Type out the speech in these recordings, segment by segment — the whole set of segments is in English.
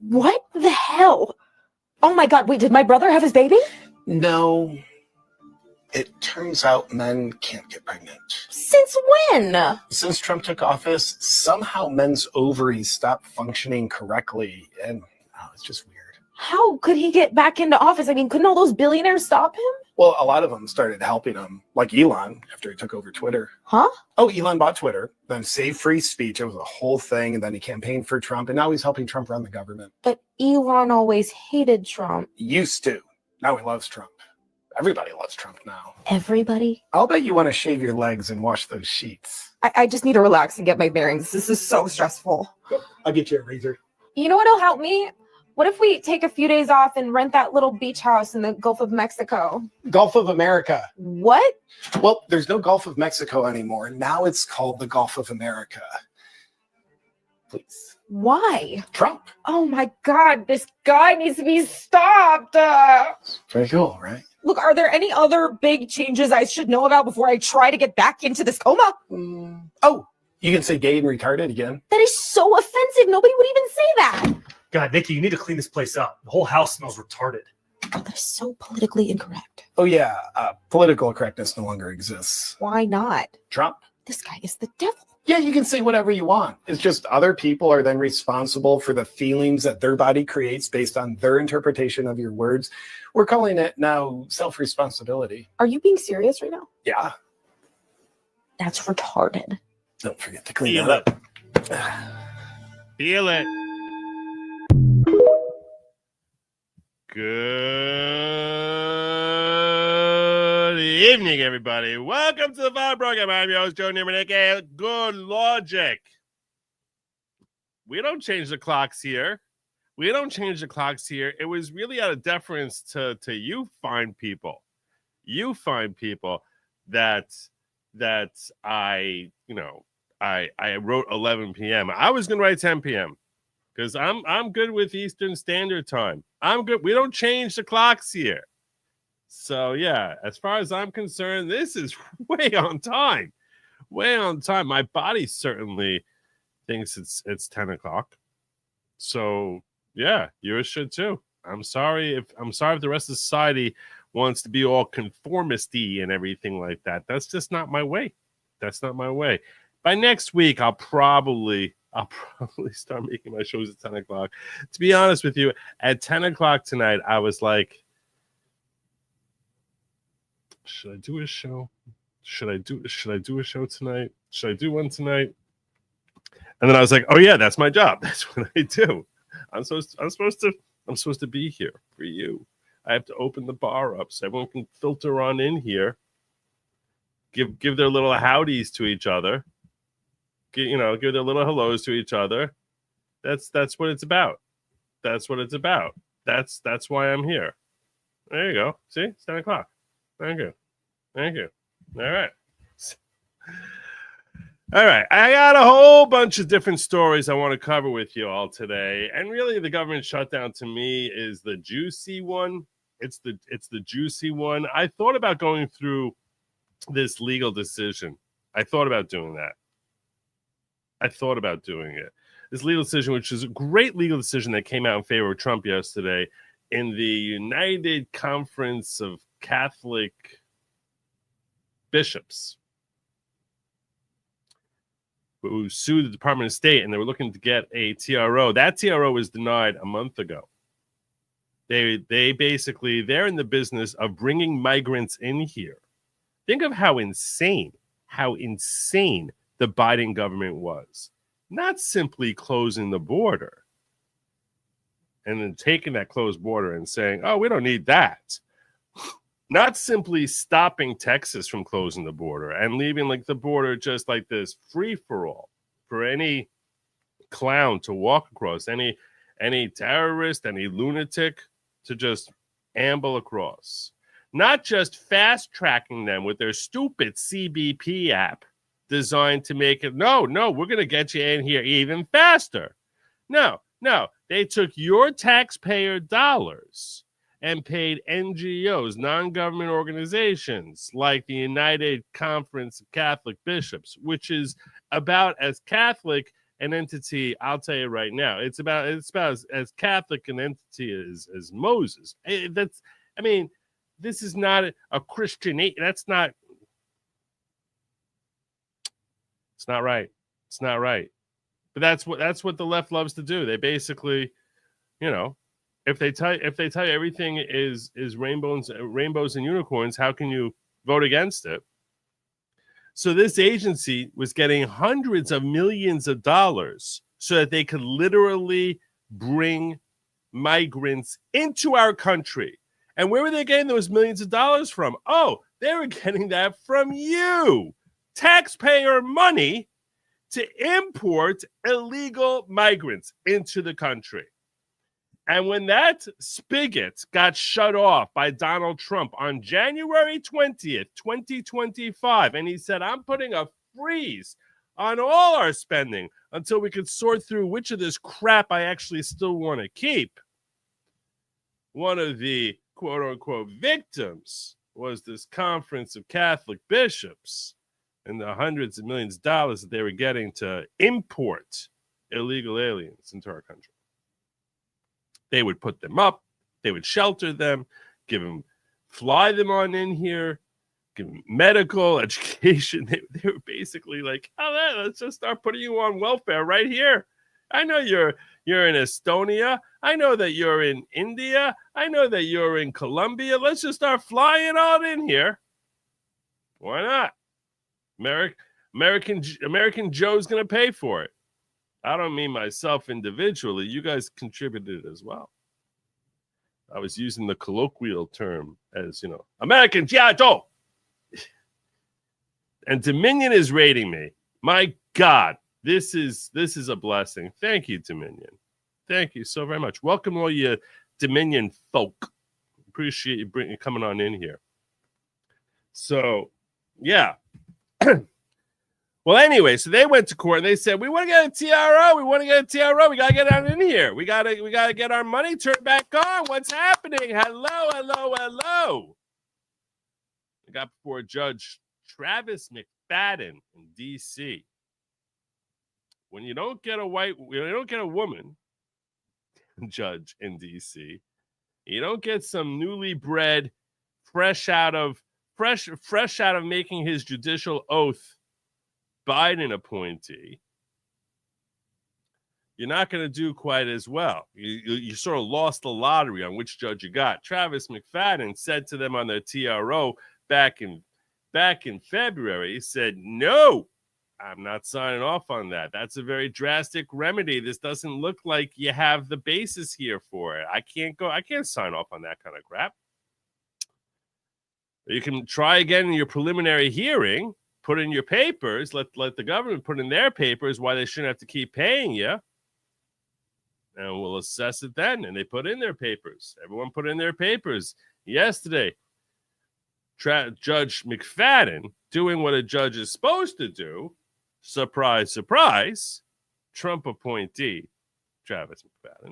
What the hell? Oh my God, wait, did my brother have his baby? No. It turns out men can't get pregnant. Since when? Since Trump took office, somehow men's ovaries stopped functioning correctly, and it's just weird. How could he get back into office? I mean, couldn't all those billionaires stop him? Well, a lot of them started helping him, like Elon, after he took over Twitter. Huh? Oh, Elon bought Twitter, then saved free speech. It was a whole thing, and then he campaigned for Trump, and now he's helping Trump run the government. But Elon always hated Trump. Used to. Now he loves Trump. Everybody loves Trump now. Everybody? I'll bet you want to shave your legs and wash those sheets. I just need to relax and get my bearings. This is so stressful. I'll get you a razor. You know what'll help me? What if we take a few days off and rent that little beach house in the Gulf of Mexico? Gulf of America. What? Well, there's no Gulf of Mexico anymore. Now it's called the Gulf of America. Please. Why? Trump. Oh my God, this guy needs to be stopped. Pretty cool, right? Look, are there any other big changes I should know about before I try to get back into this coma? Oh, you can say gay and retarded again. That is so offensive. Nobody would even say that. God, Nikki, you need to clean this place up. The whole house smells retarded. Oh, that is so politically incorrect. Oh, yeah. Political correctness no longer exists. Why not? Trump? This guy is the devil. Yeah, you can say whatever you want. It's just other people are then responsible for the feelings that their body creates based on their interpretation of your words. We're calling it now self-responsibility. Are you being serious right now? Yeah. That's retarded. Don't forget to clean that up. Feel it. Good evening, everybody. Welcome to the Vibe Program. I'm your host, Joe Neighbor. Good Lawgic. We don't change the clocks here. It was really out of deference to you fine people. You fine people that I wrote 11 p.m. I was going to write 10 p.m. because I'm good with Eastern Standard Time. I'm good. We don't change the clocks here. So, yeah, as far as I'm concerned, this is way on time. Way on time. My body certainly thinks it's 10 o'clock. So, yeah, yours should too. I'm sorry if the rest of society wants to be all conformisty and everything like that. That's just not my way. That's not my way. By next week, I'll probably start making my shows at 10 o'clock. To be honest with you, at 10 o'clock tonight, I was like, should I do a show? Should I do a show tonight? Should I do one tonight? And then I was like, oh yeah, that's my job. That's what I do. I'm supposed to be here for you. I have to open the bar up so everyone can filter on in here. Give their little howdies to each other. Give their little hellos to each other. That's what it's about. That's what it's about. That's why I'm here. There you go. See, it's 10 o'clock. Thank you. All right. I got a whole bunch of different stories I want to cover with you all today. And really, the government shutdown to me is the juicy one. It's the juicy one. I thought about going through this legal decision. I thought about doing that. This legal decision, which is a great legal decision that came out in favor of Trump yesterday in the United Conference of Catholic Bishops, who sued the Department of State, and they were looking to get a TRO. That TRO was denied a month ago. They basically, they're in the business of bringing migrants in here. Think of how insane the Biden government was. Not simply closing the border and then taking that closed border and saying, oh, we don't need that. Not simply stopping Texas from closing the border and leaving like the border just like this free for all for any clown to walk across, any terrorist, any lunatic to just amble across. Not just fast tracking them with their stupid CBP app designed to make it, no, we're going to get you in here even faster. No, they took your taxpayer dollars and paid NGOs, non-government organizations like the United Conference of Catholic Bishops, which is about as Catholic an entity, I'll tell you right now, it's about as Catholic an entity as Moses. This is not a Christian. That's not. It's not right. It's not right. But that's what the left loves to do. They basically, if they tell you everything is rainbows and unicorns, how can you vote against it? So this agency was getting hundreds of millions of dollars so that they could literally bring migrants into our country. And where were they getting those millions of dollars from? Oh, they were getting that from you, taxpayer money, to import illegal migrants into the country. And when that spigot got shut off by Donald Trump on January 20th, 2025, and he said, I'm putting a freeze on all our spending until we could sort through which of this crap I actually still want to keep. One of the quote-unquote victims was this conference of Catholic bishops and the hundreds of millions of dollars that they were getting to import illegal aliens into our country. They would put them up, they would shelter them, fly them on in here, give them medical, education. They were basically like, let's just start putting you on welfare right here. I know you're in Estonia. I know that you're in India. I know that you're in Colombia. Let's just start flying all in here. Why not? American Joe's going to pay for it. I don't mean myself individually. You guys contributed as well. I was using the colloquial term as, American G.I. Joe. And Dominion is rating me. My God, this is a blessing. Thank you, Dominion. Thank you so very much. Welcome all you Dominion folk. Appreciate you coming on in here. So, yeah. Well, anyway, so they went to court and they said, we want to get a TRO. We want to get a TRO. We got to get out in here. We got to get our money turned back on. What's happening? Hello. They got before Judge Travis McFadden in D.C. When you don't get a woman judge in D.C., you don't get some newly bred, fresh out of making his judicial oath Biden appointee, you're not going to do quite as well. You sort of lost the lottery on which judge you got. Travis McFadden said to them on their TRO back in February, he said, no, I'm not signing off on that. That's a very drastic remedy. This doesn't look like you have the basis here for it. I can't sign off on that kind of crap. You can try again in your preliminary hearing, put in your papers, let the government put in their papers why they shouldn't have to keep paying you, and we'll assess it then. And they put in their papers. Everyone put in their papers. Yesterday, Judge McFadden, doing what a judge is supposed to do, surprise, surprise, Trump appointee Travis McFadden,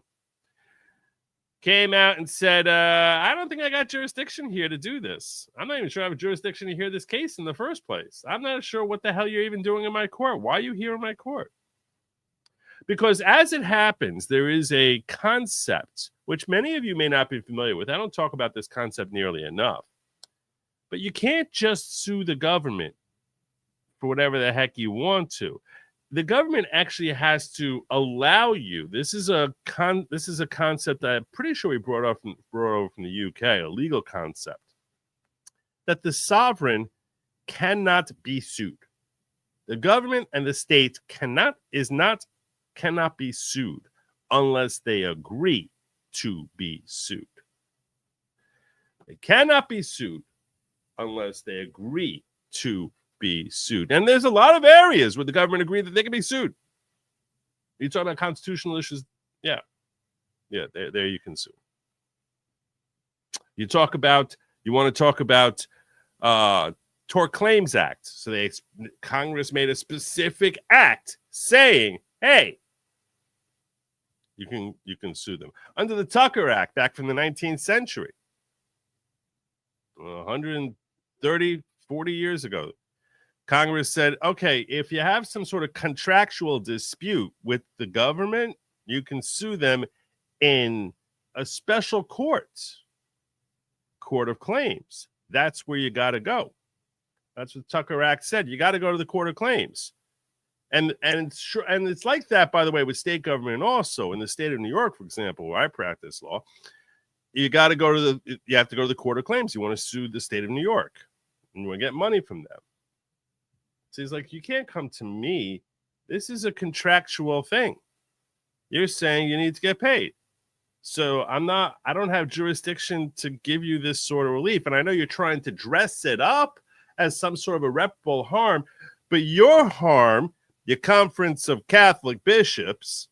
came out and said, I don't think I got jurisdiction here to do this. I'm not even sure I have jurisdiction to hear this case in the first place. I'm not sure what the hell you're even doing in my court. Why are you here in my court? Because as it happens, there is a concept, which many of you may not be familiar with. I don't talk about this concept nearly enough. But you can't just sue the government for whatever the heck you want to. The government actually has to allow you. This is a concept that I'm pretty sure we brought over from the UK, a legal concept, that the sovereign cannot be sued. The government and the state cannot be sued unless they agree to be sued. They cannot be sued unless they agree to be sued. And there's a lot of areas where the government agreed that they can be sued. You talk about constitutional issues? Yeah, there you can sue. You want to talk about Tort Claims Act. So Congress made a specific act saying, hey, you can sue them. Under the Tucker Act back from the 19th century, 130, 40 years ago, Congress said, okay, if you have some sort of contractual dispute with the government, you can sue them in a special court of claims. That's where you got to go. That's what Tucker Act said. You got to go to the court of claims. And it's like that, by the way, with state government also. In the state of New York, for example, where I practice law, you have to go to the court of claims. You want to sue the state of New York, and you want to get money from them. So he's like, you can't come to me. This is a contractual thing. You're saying you need to get paid. So I don't have jurisdiction to give you this sort of relief. And I know you're trying to dress it up as some sort of irreparable harm, but your harm, your conference of Catholic bishops,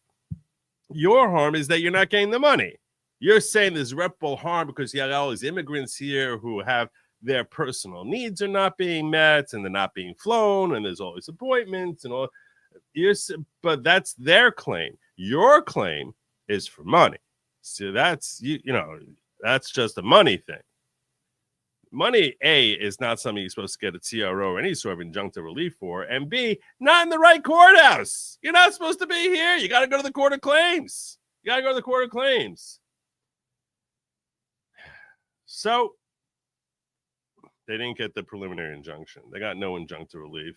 your harm is that you're not getting the money. You're saying there's irreparable harm because you have all these immigrants here who have their personal needs are not being met and they're not being flown and there's all these appointments and all. But that's their claim. Your claim is for money. So that's that's just a money thing. Money, A, is not something you're supposed to get a TRO or any sort of injunctive relief for, and B, not in the right courthouse. You're not supposed to be here. You got to go to the court of claims. So they didn't get the preliminary injunction. They got no injunctive relief.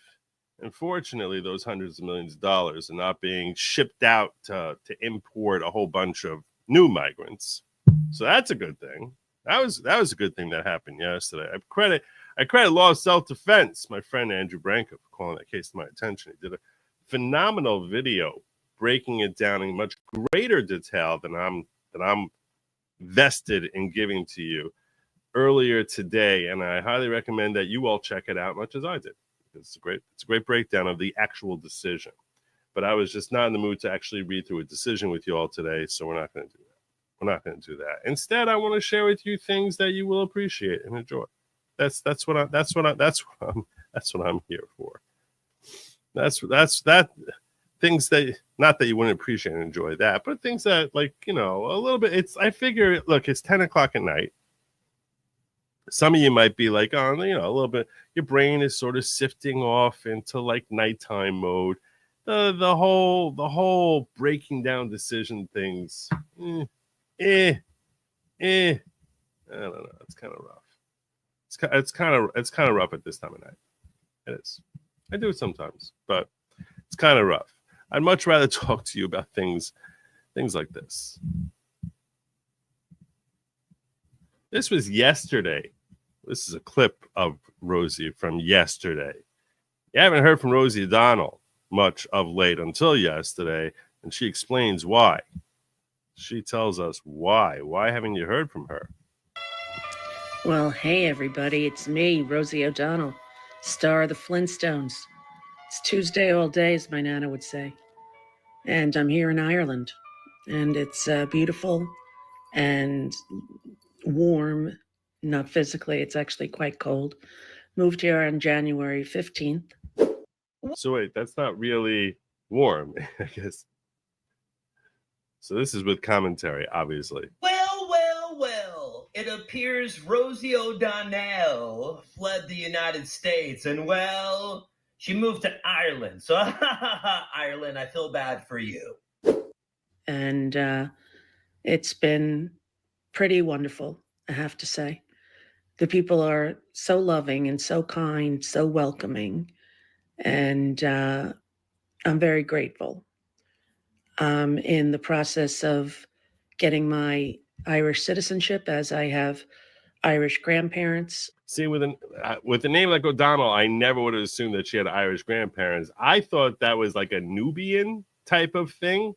Unfortunately, those hundreds of millions of dollars are not being shipped out to import a whole bunch of new migrants. So that's a good thing. That was a good thing that happened yesterday. I credit law of self-defense, my friend Andrew Branco, for calling that case to my attention. He did a phenomenal video breaking it down in much greater detail than I'm vested in giving to you earlier today, and I highly recommend that you all check it out, much as I did. It's a great breakdown of the actual decision. But I was just not in the mood to actually read through a decision with you all today, so we're not going to do that. Instead, I want to share with you things that you will appreciate and enjoy. That's what I'm here for. That things that, not that you wouldn't appreciate and enjoy that, but things that, like, a little bit. I figure, look, it's 10 o'clock at night. Some of you might be like, a little bit. Your brain is sort of sifting off into like nighttime mode. The whole breaking down decision things. I don't know. It's kind of rough. It's kind of rough at this time of night. It is. I do it sometimes, but it's kind of rough. I'd much rather talk to you about things like this. This was yesterday. This is a clip of Rosie from yesterday. You haven't heard from Rosie O'Donnell much of late until yesterday, and she explains why. She tells us why. Why haven't you heard from her? Well, hey, everybody. It's me, Rosie O'Donnell, star of the Flintstones. It's Tuesday all day, as my Nana would say. And I'm here in Ireland. And it's beautiful and warm. Not physically. It's actually quite cold. Moved here on January 15th. So wait, that's not really warm, I guess. So this is with commentary, obviously. Well. It appears Rosie O'Donnell fled the United States and, well, she moved to Ireland. So, Ireland, I feel bad for you. And it's been pretty wonderful, I have to say. The people are so loving and so kind, so welcoming. And I'm very grateful. I'm in the process of getting my Irish citizenship, as I have Irish grandparents. See, with a name like O'Donnell, I never would have assumed that she had Irish grandparents. I thought that was like a Nubian type of thing,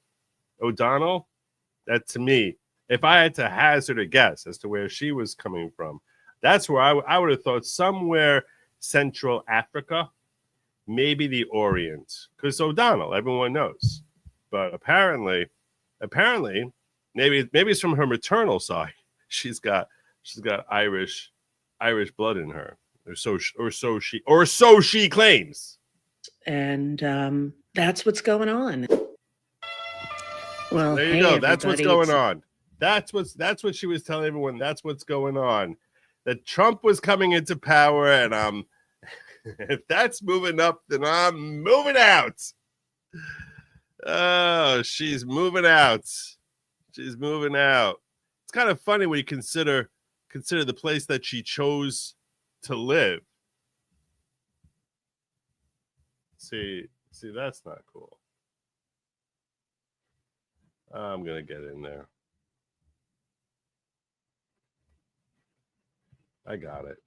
O'Donnell. That, to me, if I had to hazard a guess as to where she was coming from, that's where I would have thought somewhere Central Africa, maybe the Orient, because O'Donnell, everyone knows. But apparently, maybe it's from her maternal side. She's got Irish blood in her, or so she claims. And that's what's going on. Well, there you go. That's what's going on. That's what she was telling everyone. That's what's going on. That Trump was coming into power, and If that's moving up, then I'm moving out. Oh, she's moving out. She's moving out. It's kind of funny when you consider the place that she chose to live. See, that's not cool. I'm gonna get in there. I got it.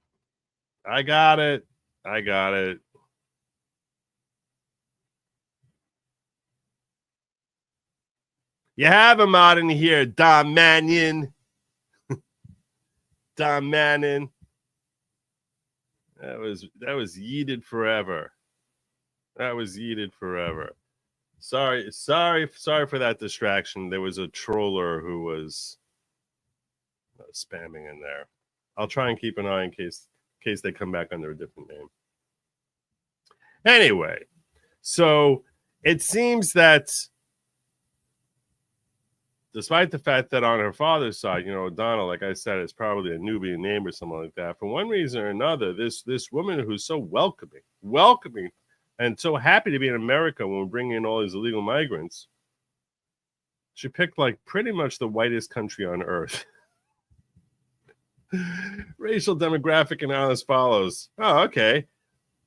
You have him out in here, Don Mannion. Don Mannion. That was yeeted forever. That was yeeted forever. Sorry for that distraction. There was a troller who was spamming in there. I'll try and keep an eye in case they come back under a different name. Anyway, so it seems that despite the fact that on her father's side, O'Donnell, like I said, is probably a Nubian name or something like that. For one reason or another, this woman who's so welcoming, and so happy to be in America when we're bringing in all these illegal migrants, she picked like pretty much the whitest country on earth. Racial demographic and as follows. Oh, okay.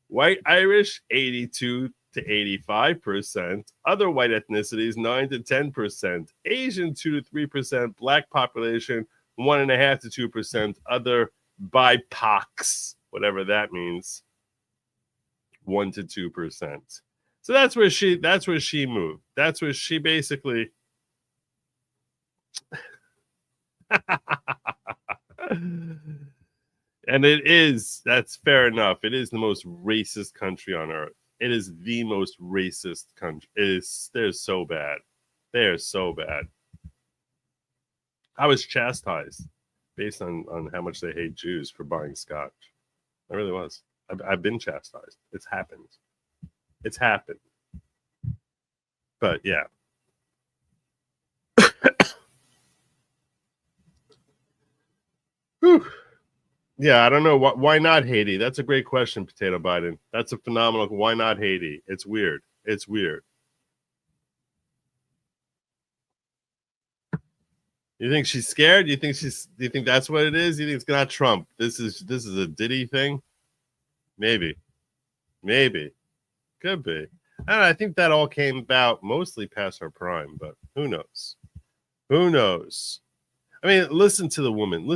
White Irish, 82 to 85%. Other white ethnicities, 9 to 10%. Asian, 2 to 3%. Black population, 1.5 to 2%. Other BIPOCs, whatever that means, 1 to 2%. So that's where she moved. That's where she basically and that's fair enough. It is the most racist country on earth. It is the most racist country. They're so bad. They're so bad. I was chastised based on how much they hate Jews for buying scotch. I really was. I've been chastised. It's happened. But yeah. Whew. Yeah, I don't know. Why not Haiti? That's a great question, Potato Biden. That's a phenomenal. Why not Haiti? It's weird. You think she's scared? Do you think that's what it is? You think it's not Trump? This is a Diddy thing? Maybe. Could be. And I think that all came about mostly past her prime, but who knows? I mean, listen to the woman.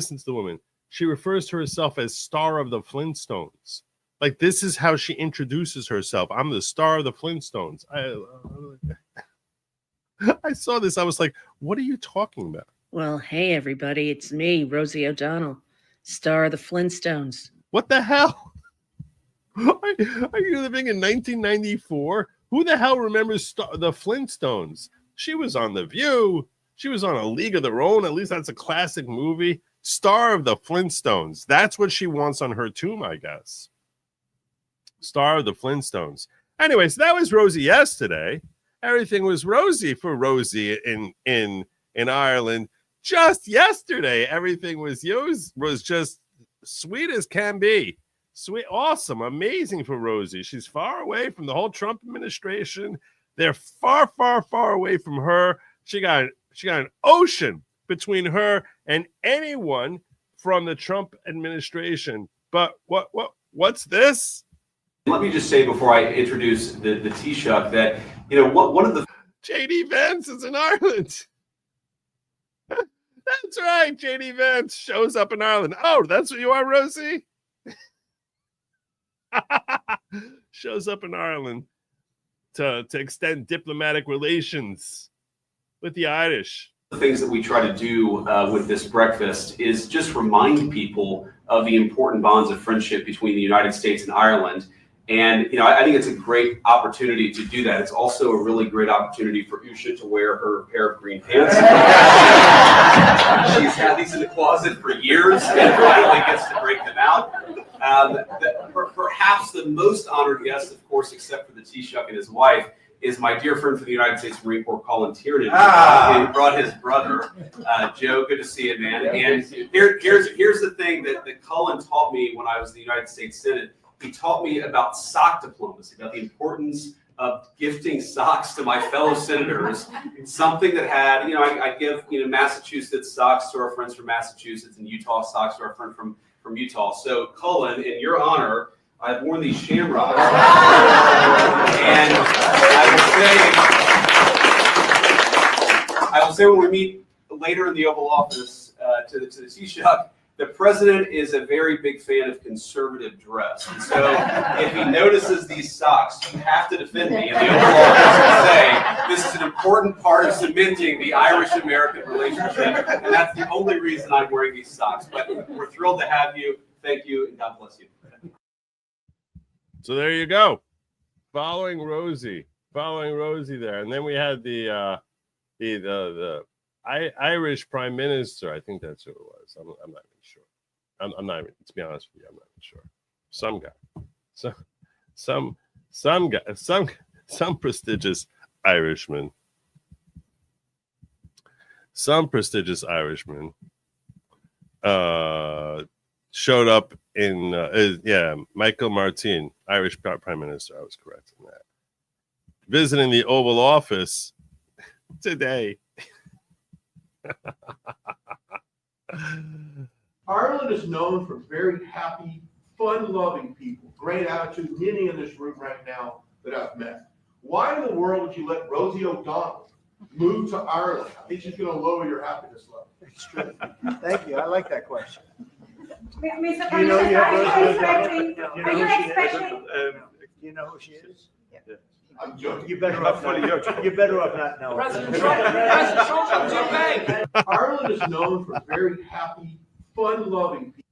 She refers to herself as star of the Flintstones. Like, this is how she introduces herself. I'm the star of the Flintstones. I saw this. I was like, what are you talking about? Well, hey, everybody. It's me, Rosie O'Donnell, star of the Flintstones. What the hell? Are you living in 1994? Who the hell remembers the Flintstones? She was on The View. She was on A League of Their Own. At least that's a classic movie. Star of the Flintstones. That's what she wants on her tomb, I guess. Star of the Flintstones. Anyway, so that was Rosie yesterday. Everything was rosy for Rosie in Ireland. Just yesterday, everything was just sweet as can be. Sweet, awesome, amazing for Rosie. She's far away from the whole Trump administration. They're far, far, far away from her. She got an ocean between her and anyone from the Trump administration. But what's this? Let me just say before I introduce the Taoiseach that, one of the... JD Vance is in Ireland. That's right. JD Vance shows up in Ireland. Oh, that's what you are, Rosie? Shows up in Ireland to extend diplomatic relations with the Irish. The things that we try to do with this breakfast is just remind people of the important bonds of friendship between the United States and Ireland. And, I think it's a great opportunity to do that. It's also a really great opportunity for Usha to wear her pair of green pants. She's had these in the closet for years and finally gets to break them out. Perhaps the most honored guest, of course, except for the Taoiseach and his wife, is my dear friend from the United States Marine Corps, Colin Tiernan, who brought his brother, Joe. Good to see you, man. And here's the thing that Colin taught me when I was in the United States Senate. He taught me about sock diplomacy, about the importance of gifting socks to my fellow senators. It's something that had, I give, Massachusetts socks to our friends from Massachusetts and Utah socks to our friend from Utah. So, Cullen, in your honor, I've worn these shamrocks. And I will say when we meet later in the Oval Office to the Taoiseach, the president is a very big fan of conservative dress. And so if he notices these socks, you have to defend me in the Oval Office and say, this is an important part of cementing the Irish-American relationship. And that's the only reason I'm wearing these socks. But we're thrilled to have you. Thank you, and God bless you. So there you go. Following Rosie there. And then we had the Irish Prime Minister. I think that's who it was. I'm not even sure. I'm not even, to be honest with you, I'm not even sure. Some guy. Some guy. Some prestigious Irishman. Some prestigious Irishman showed up in Michael Martin, Irish Prime Minister. I was correct in that. Visiting the Oval Office today. Ireland is known for very happy, fun-loving people, great attitude, many in this room right now that I've met. Why in the world would you let Rosie O'Donnell move to Ireland? I think she's going to lower your happiness level. It's true. Thank you. I like that question. Mr. Do you know you have Rosie President, O'Donnell? are you expecting? Do you know who she is? Yeah. I'm joking. You better off not. You better off not knowing. Ireland is known for very happy, fun-loving people.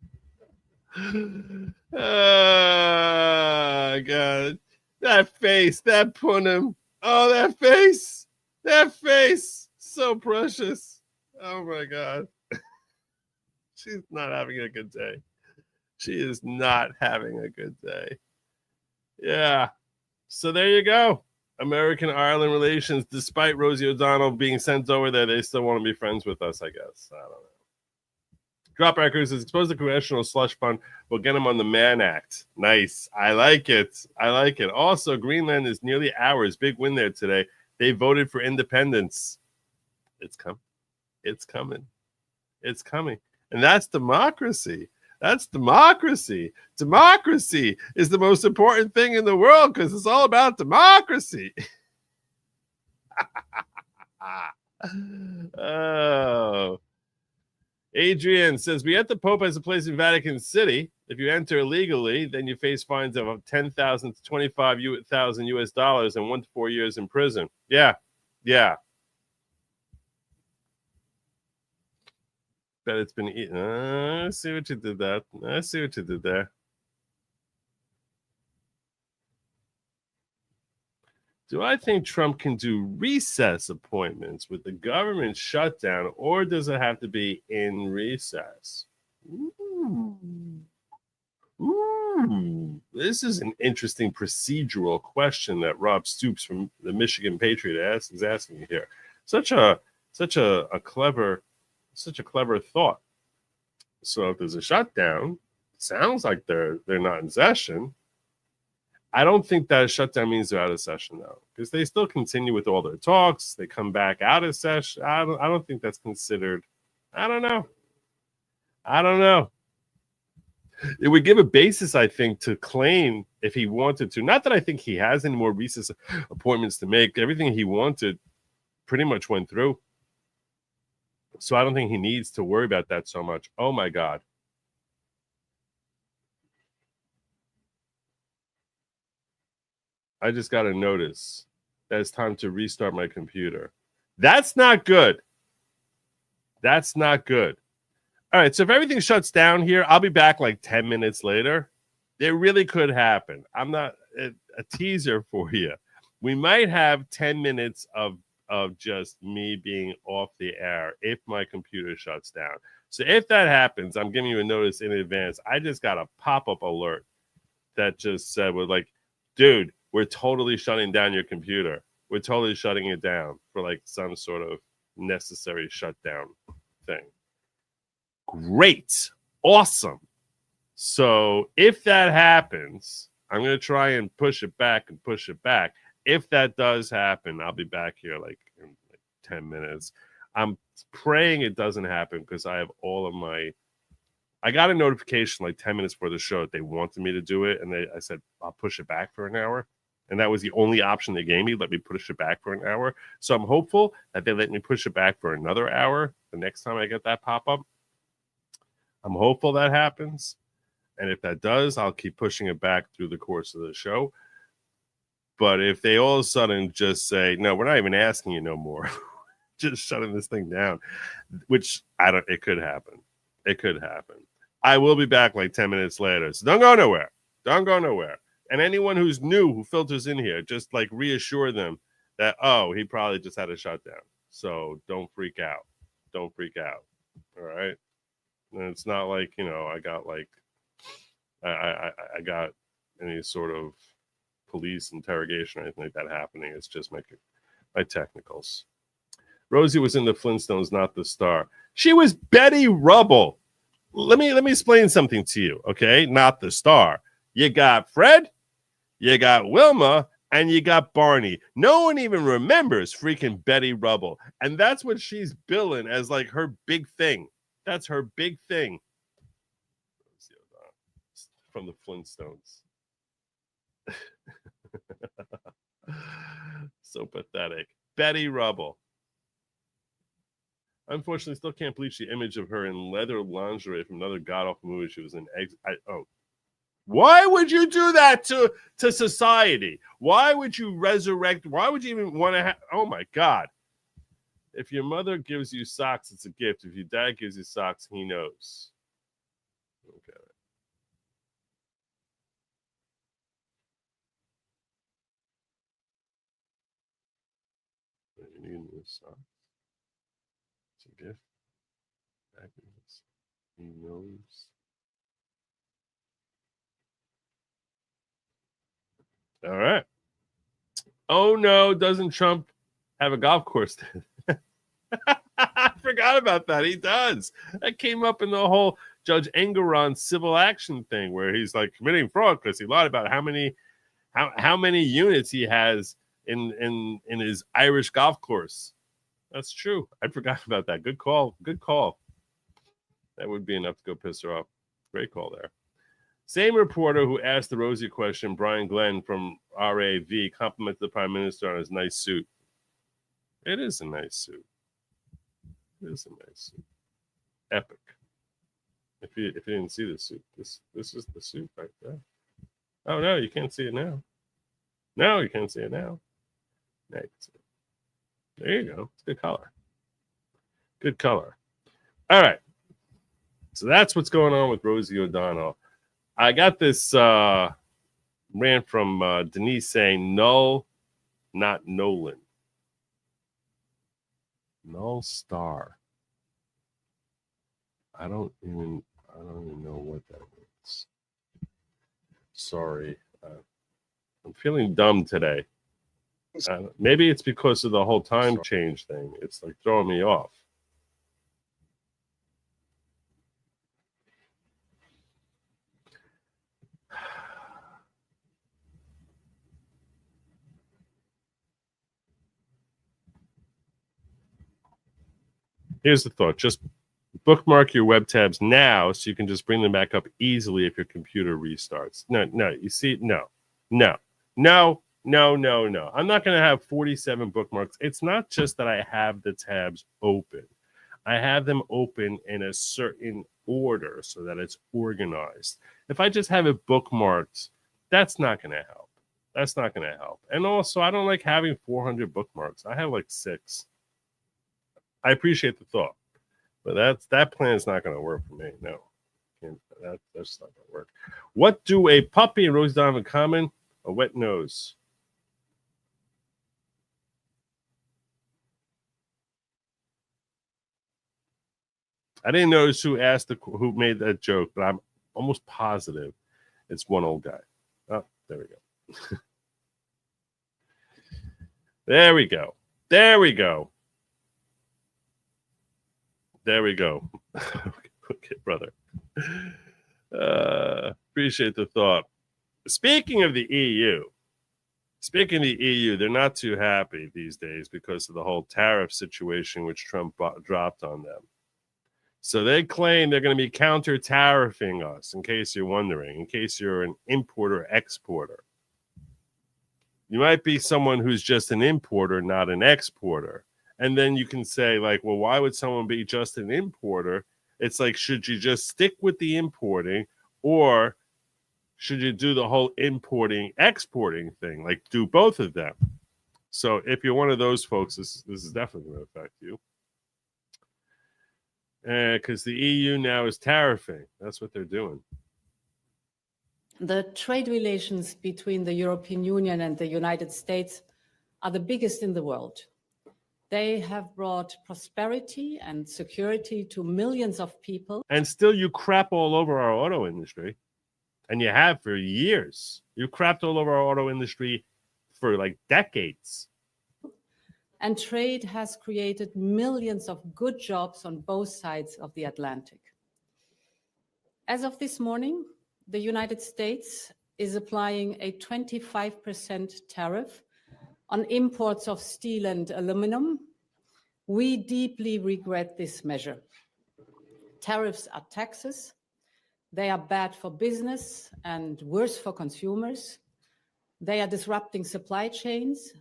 Oh, God. That face, that Punim. Oh, that face. So precious. Oh, my God. She's not having a good day. She is not having a good day. Yeah. So there you go. American-Ireland relations, despite Rosie O'Donnell being sent over there, they still want to be friends with us, I guess. I don't know. Drop Records has exposed the congressional slush fund. We'll get them on the Mann Act. Nice. I like it. Also, Greenland is nearly ours. Big win there today. They voted for independence. It's coming. And that's democracy. Democracy is the most important thing in the world because it's all about democracy. Oh. Adrian says, we at the Pope has a place in Vatican City. If you enter illegally, then you face fines of 10,000 to 25,000 US dollars and 1 to 4 years in prison. Yeah. Bet it's been eaten. I see what you did there. Do I think Trump can do recess appointments with the government shutdown, or does it have to be in recess? Ooh. This is an interesting procedural question that Rob Stoops from the Michigan Patriot is asking here. Such a clever thought. So if there's a shutdown, sounds like they're not in session. I don't think that a shutdown means they're out of session, though, because they still continue with all their talks. They come back out of session. I don't think that's considered. I don't know. It would give a basis, I think, to claim if he wanted to. Not that I think he has any more recess appointments to make. Everything he wanted pretty much went through. So I don't think he needs to worry about that so much. Oh, my God. I just got a notice that it's time to restart my computer. That's not good. All right, so if everything shuts down here, I'll be back like 10 minutes later. It really could happen. I'm not a teaser for you. We might have 10 minutes of just me being off the air if my computer shuts down. So if that happens, I'm giving you a notice in advance. I just got a pop-up alert that just said, dude, we're totally shutting down your computer. We're totally shutting it down for like some sort of necessary shutdown thing. Great. Awesome. So if that happens, I'm going to try and push it back and push it back. If that does happen, I'll be back here like in like 10 minutes. I'm praying it doesn't happen because I have all of my. I got a notification like 10 minutes before the show that they wanted me to do it, and I said I'll push it back for an hour, and that was the only option they gave me. Let me push it back for an hour. So I'm hopeful that they let me push it back for another hour the next time I get that pop up. I'm hopeful that happens, and if that does, I'll keep pushing it back through the course of the show. But if they all of a sudden just say, no, we're not even asking you no more, just shutting this thing down, which it could happen. It could happen. I will be back like 10 minutes later. So don't go nowhere. Don't go nowhere. And anyone who's new who filters in here, just like reassure them that, oh, he probably just had a shutdown. So don't freak out. Don't freak out. All right. And it's not like, I got like, I got any sort of police interrogation or anything like that happening. It's just my technicals. Rosie was in the Flintstones, not the star. She was Betty Rubble. Let me explain something to you, okay? Not the star. You got Fred, you got Wilma, and you got Barney. No one even remembers freaking Betty Rubble. And that's what she's billing as like her big thing. That's her big thing. From the Flintstones. So pathetic. Betty Rubble. Unfortunately, still can't bleach the image of her in leather lingerie from another god-awful movie she was in. Why would you do that to society? Why would you resurrect? Why would you even want to have? Oh, my God. If your mother gives you socks, it's a gift. If your dad gives you socks, he knows. Okay. You need new socks. It's a gift. He knows. All right. Oh no, doesn't Trump have a golf course? I forgot about that. He does. That came up in the whole Judge Engoron civil action thing where he's like committing fraud because he lied about how many units he has in his Irish golf course. That's true. I forgot about that. Good call. Good call. That would be enough to go piss her off. Great call there. Same reporter who asked the Rosie question, Brian Glenn from RAV, complimented the Prime Minister on his nice suit. It is a nice suit. It is a nice suit. Epic. If you didn't see the suit, this is the suit right there. Oh no, you can't see it now. No, you can't see it now. Now you can see it. There you go. It's good color. Good color. All right. So that's what's going on with Rosie O'Donnell. I got this rant from Denise saying null, not Nolan. Null star. I don't even know what that means. Sorry. I'm feeling dumb today. Maybe it's because of the whole time change thing. It's like throwing me off. Here's the thought. Just bookmark your web tabs now so you can just bring them back up easily if your computer restarts. No, you see, no. I'm not going to have 47 bookmarks. It's not just that I have the tabs open. I have them open in a certain order so that it's organized. If I just have it bookmarked, that's not going to help. That's not going to help. And also, I don't like having 400 bookmarks. I have like 6. I appreciate the thought, but that plan is not going to work for me. No, that's not going to work. What do a puppy and Rosie O'Donnell have in common? A wet nose. I didn't notice who made that joke, but I'm almost positive it's one old guy. Oh, there we go. There we go. There we go. There we go. Okay, brother. Appreciate the thought. Speaking of the EU, they're not too happy these days because of the whole tariff situation which Trump dropped on them. So they claim they're going to be counter-tariffing us, in case you're wondering, in case you're an importer-exporter. You might be someone who's just an importer, not an exporter. And then you can say, like, well, why would someone be just an importer? It's like, should you just stick with the importing, or should you do the whole importing, exporting thing? Like, do both of them. So if you're one of those folks, this is definitely going to affect you. Because the EU now is tariffing. That's what they're doing. The trade relations between the European Union and the United States are the biggest in the world. They have brought prosperity and security to millions of people. And still you crap all over our auto industry. And you have for years. You crapped all over our auto industry for like decades. And trade has created millions of good jobs on both sides of the Atlantic. As of this morning, the United States is applying a 25% tariff on imports of steel and aluminum. We deeply regret this measure. Tariffs are taxes. They are bad for business and worse for consumers. They are disrupting supply chains.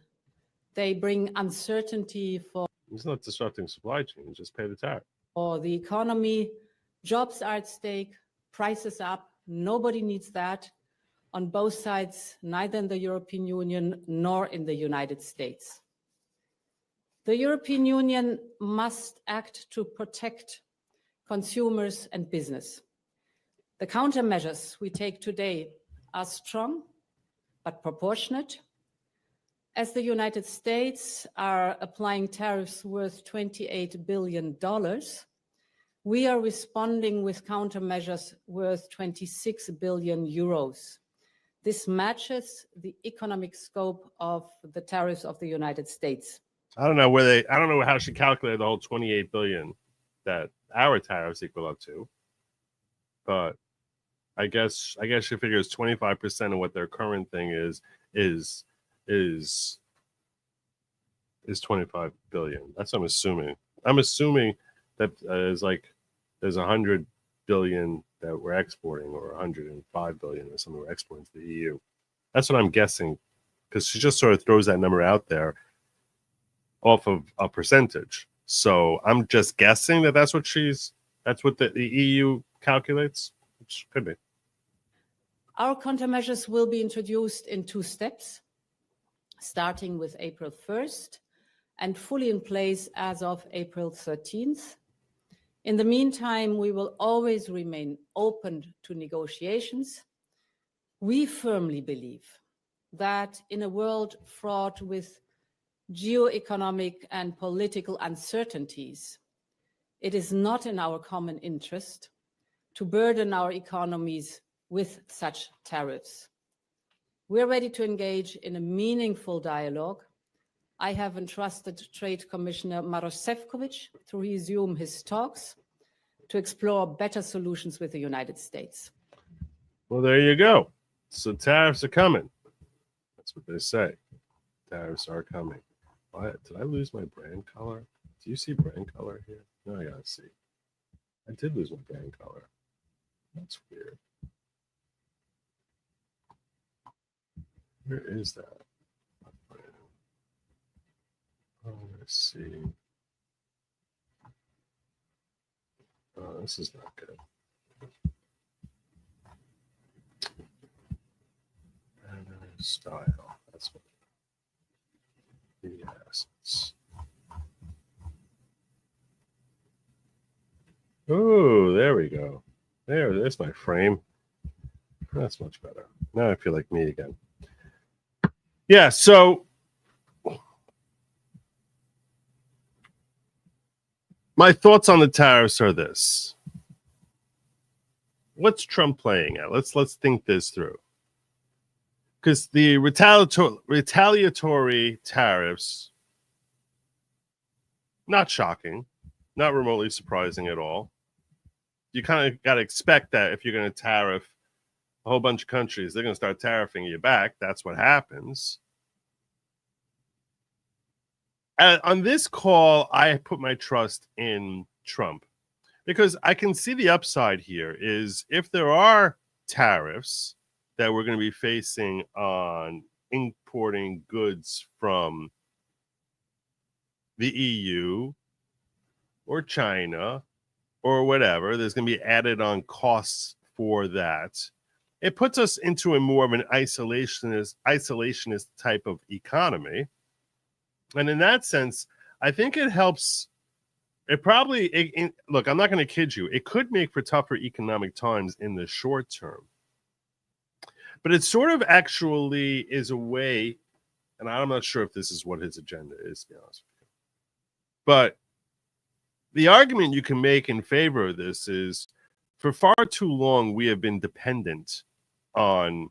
They bring uncertainty for... It's not disrupting supply chains, just pay the tariff. For the economy, jobs are at stake, prices up. Nobody needs that on both sides, neither in the European Union nor in the United States. The European Union must act to protect consumers and business. The countermeasures we take today are strong but proportionate. As the United States are applying tariffs worth $28 billion, we are responding with countermeasures worth 26 billion euros. This matches the economic scope of the tariffs of the United States. I don't know how she calculated the whole 28 billion that our tariffs equal up to. But I guess she figures 25% of what their current thing is 25 billion. That's what I'm assuming. I'm assuming that there's 100 billion that we're exporting, or 105 billion or something we're exporting to the EU. That's what I'm guessing, because she just sort of throws that number out there off of a percentage. So I'm just guessing that's what the EU calculates, which could be. Our countermeasures will be introduced in 2 steps, starting with April 1st and fully in place as of April 13th. In the meantime, we will always remain open to negotiations. We firmly believe that in a world fraught with geoeconomic and political uncertainties, it is not in our common interest to burden our economies with such tariffs. We're ready to engage in a meaningful dialogue. I have entrusted Trade Commissioner Maroš Šefčovič to resume his talks to explore better solutions with the United States. Well, there you go. So tariffs are coming. That's what they say. Tariffs are coming. What? Did I lose my brand color? Do you see brand color here? No, I gotta see. I did lose my brand color. That's weird. Where is that? Oh, let's see. Oh, this is not good. Style. That's what. Yes. Oh, there we go. There's my frame. That's much better. Now I feel like me again. Yeah, so my thoughts on the tariffs are this. What's Trump playing at? Let's think this through. Because the retaliatory tariffs, not shocking, not remotely surprising at all. you kind of got to expect that if you're going to tariff a whole bunch of countries, they're going to start tariffing you back. That's what happens. On this call, I put my trust in Trump because I can see the upside here is if there are tariffs that we're going to be facing on importing goods from the EU or China or whatever, there's going to be added on costs for that. It puts us into a more of an isolationist type of economy. And in that sense, I think it helps. Look, I'm not going to kid you. It could make for tougher economic times in the short term. But it sort of actually is a way, and I'm not sure if this is what his agenda is, to be honest with you. But the argument you can make in favor of this is for far too long, we have been dependent on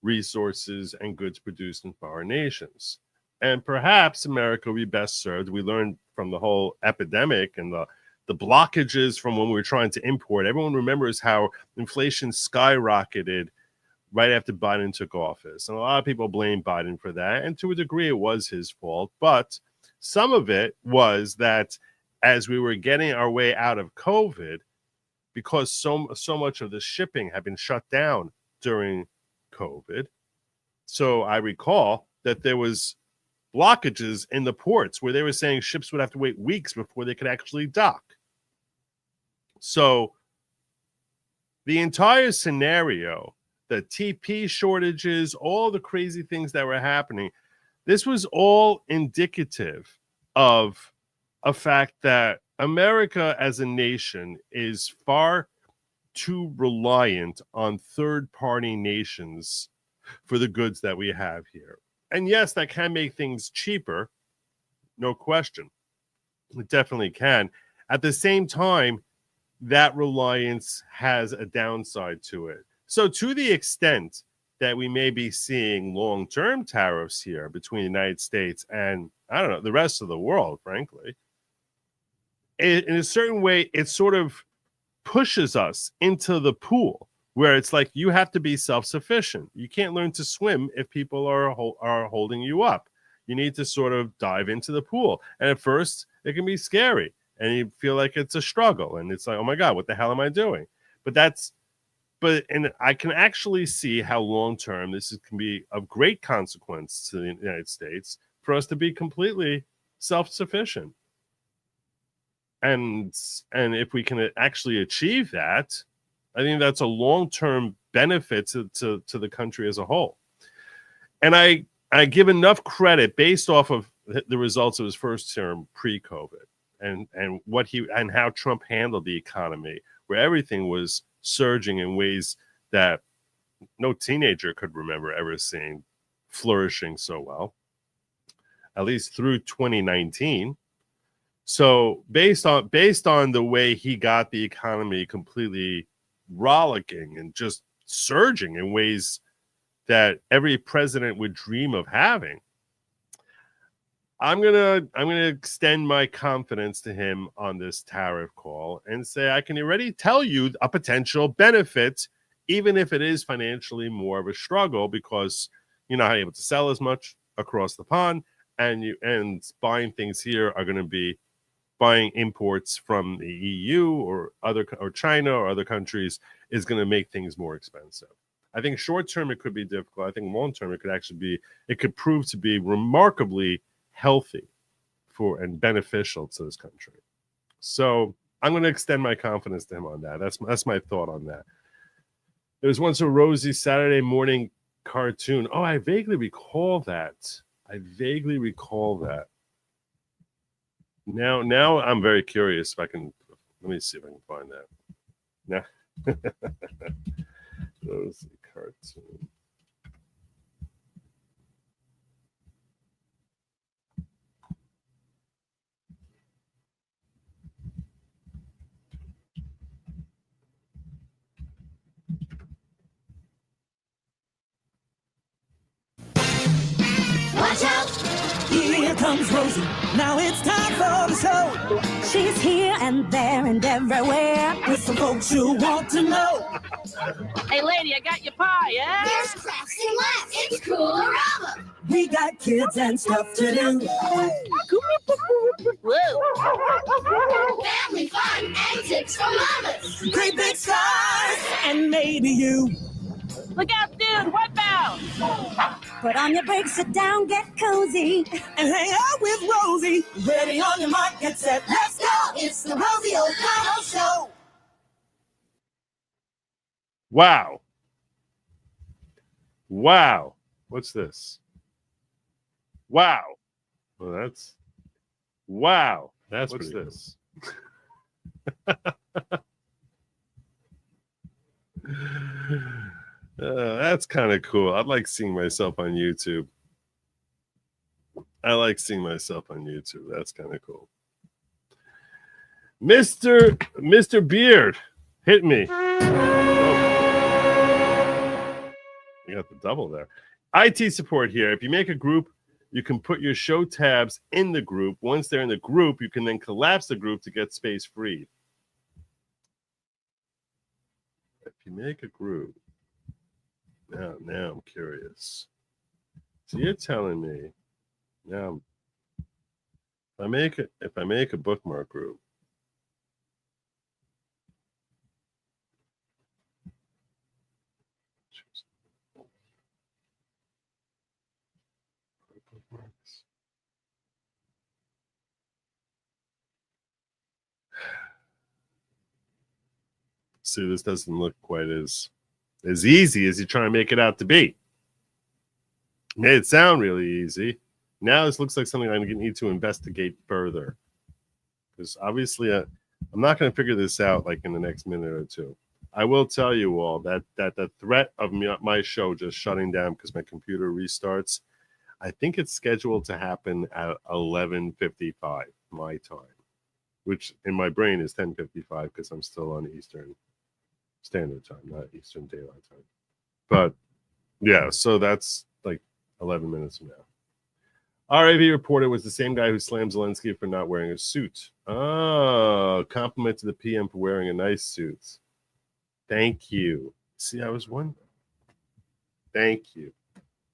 resources and goods produced in foreign nations. And perhaps America would be best served. We learned from the whole epidemic and the blockages from when we were trying to import. Everyone remembers how inflation skyrocketed right after Biden took office. And a lot of people blame Biden for that. And to a degree, it was his fault. But some of it was that as we were getting our way out of COVID, because so much of the shipping had been shut down during COVID. So I recall that there was blockages in the ports where they were saying ships would have to wait weeks before they could actually dock. So the entire scenario, the TP shortages, all the crazy things that were happening, this was all indicative of a fact that America as a nation is far too reliant on third-party nations for the goods that we have here. And yes, that can make things cheaper, no question. It definitely can. At the same time, that reliance has a downside to it. So to the extent that we may be seeing long-term tariffs here between the United States and, I don't know, the rest of the world, frankly, in a certain way, it sort of pushes us into the pool where it's like you have to be self-sufficient. You can't learn to swim if people are holding you up. You need to sort of dive into the pool. And at first, it can be scary. And you feel like it's a struggle. And it's like, oh my God, what the hell am I doing? But I can actually see how long-term this can be of great consequence to the United States for us to be completely self-sufficient. And if we can actually achieve that, I think that's a long-term benefit to the country as a whole. And I give enough credit based off of the results of his first term pre-COVID and how Trump handled the economy, where everything was surging in ways that no teenager could remember ever seeing flourishing so well, at least through 2019. So based on the way he got the economy completely rollicking and just surging in ways that every president would dream of having, I'm gonna extend my confidence to him on this tariff call and say I can already tell you a potential benefit, even if it is financially more of a struggle, because you're not able to sell as much across the pond, and buying things here are going to be buying imports from the EU or China or other countries is going to make things more expensive. I think short term it could be difficult. I think long term it could prove to be remarkably healthy and beneficial to this country. So I'm going to extend my confidence to him on that. That's my thought on that. There was once a Rosie Saturday morning cartoon. Oh, I vaguely recall that. Now I'm very curious if I can. Let me see if I can find that. Now, Rosie cartoon. Watch out! Here comes Rosie. Now it's time for the show. She's here and there and everywhere with some folks you want to know. Hey, lady, I got your pie, yeah? There's crafts and laughs. It's Cool-a-Rama. We got kids and stuff to do. Whoa. Family fun and tips from mamas. Great big stars and maybe you. Look out, dude, wipe out. Put on your brakes, sit down, get cozy, and hang out with Rosie. Ready on your mark, get set, let's go. It's the Rosie O'Donnell Show. Wow. Wow. What's this? Wow. Well, that's wow. That's what's this? That's kind of cool. I like seeing myself on YouTube. That's kind of cool. Mr. Beard, hit me. We got the double there. IT support here. If you make a group, you can put your show tabs in the group. Once they're in the group, you can then collapse the group to get space free. If you make a group, now I'm curious. So you're telling me now if I make a bookmark group, see, this doesn't look quite as easy as you try to make it out to be. It made it sound really easy. Now this looks like something I'm going to need to investigate further. Because obviously I'm not going to figure this out like in the next minute or two. I will tell you all that the threat of my show just shutting down because my computer restarts, I think it's scheduled to happen at 11:55 my time, which in my brain is 10:55 because I'm still on Eastern Standard Time, not Eastern Daylight Time. But yeah, so that's like 11 minutes from now. RAV reporter was the same guy who slammed Zelensky for not wearing a suit. Oh, compliment to the PM for wearing a nice suit. Thank you. See, I was wondering. Thank you.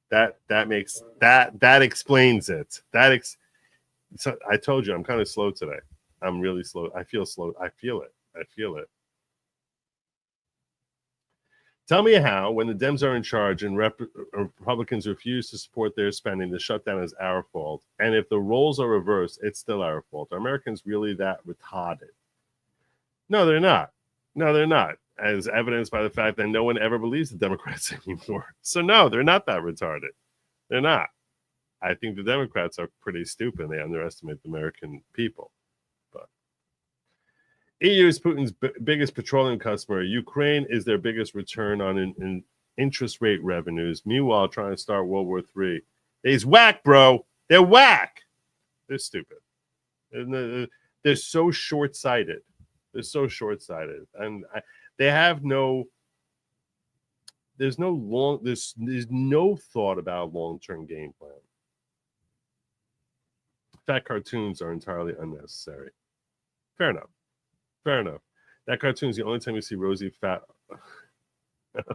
That makes that explains it. So I told you I'm kind of slow today. I'm really slow. I feel slow. I feel it. Tell me how, when the Dems are in charge and Republicans refuse to support their spending, the shutdown is our fault. And if the roles are reversed, it's still our fault. Are Americans really that retarded? No, they're not. As evidenced by the fact that no one ever believes the Democrats anymore. So no, they're not that retarded. They're not. I think the Democrats are pretty stupid. And they underestimate the American people. But EU is Putin's biggest petroleum customer. Ukraine is their biggest return on in interest rate revenues. Meanwhile, trying to start World War III. They's whack, bro. They're whack. They're stupid. They're so short-sighted. And they have there's no thought about long-term game plan. Fat cartoons are entirely unnecessary. Fair enough. That cartoon is the only time you see Rosie fat. And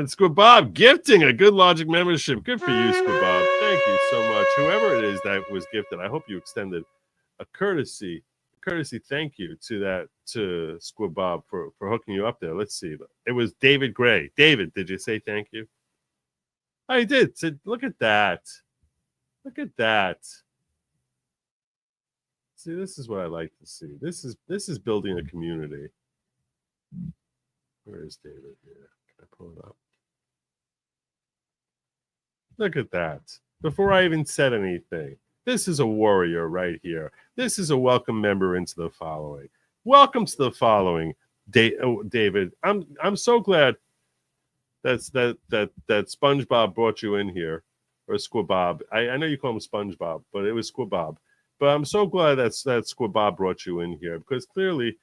Squabob gifting a Good Logic membership. Good for you, Squabob. Thank you so much. Whoever it is that was gifted, I hope you extended a courtesy thank you to Squabob for hooking you up there. Let's see. It was David Gray. David, did you say thank you? I did. Look at that. See, this is what I like to see. This is building a community. Where is David here? Can I pull it up? Look at that. Before I even said anything, this is a warrior right here. This is a welcome member into the following. Welcome to the following, David. I'm so glad that SpongeBob brought you in here, or Squabob. I know you call him SpongeBob, but it was Squabob. But I'm so glad that Squabob brought you in here, because clearly,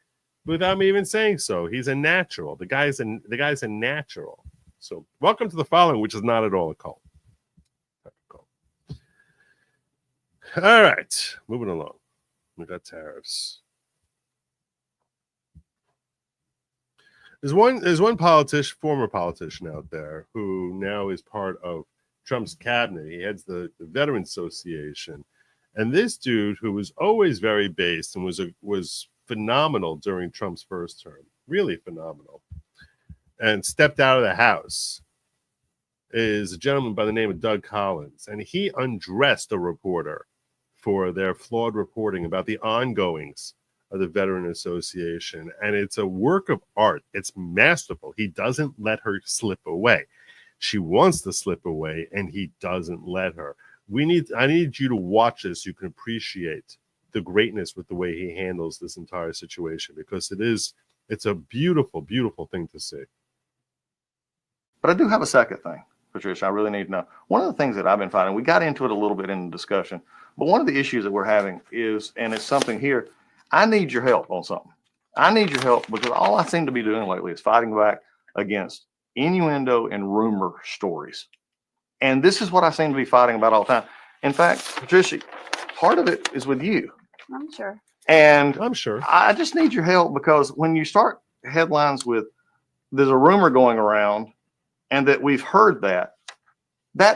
without me even saying so, he's a natural. The guy's a natural. So welcome to the following, which is not at all a cult. All right, moving along. We got tariffs. There's one politician, former politician out there who now is part of Trump's cabinet. He heads the Veterans Association. And this dude, who was always very based and was phenomenal during Trump's first term, really phenomenal, and stepped out of the House, is a gentleman by the name of Doug Collins. And he undressed a reporter for their flawed reporting about the ongoings of the Veteran Association. And it's a work of art. It's masterful. He doesn't let her slip away. She wants to slip away, and he doesn't let her. I need you to watch this so you can appreciate the greatness with the way he handles this entire situation, because it's a beautiful, beautiful thing to see. But I do have a second thing, Patricia, I really need to know. One of the things that I've been finding, we got into it a little bit in the discussion, but one of the issues that we're having is, and it's something here, I need your help on something. I need your help because all I seem to be doing lately is fighting back against innuendo and rumor stories. And this is what I seem to be fighting about all the time. In fact, Patricia, part of it is with you. I'm sure. And I'm sure. I just need your help because when you start headlines with, there's a rumor going around and that we've heard that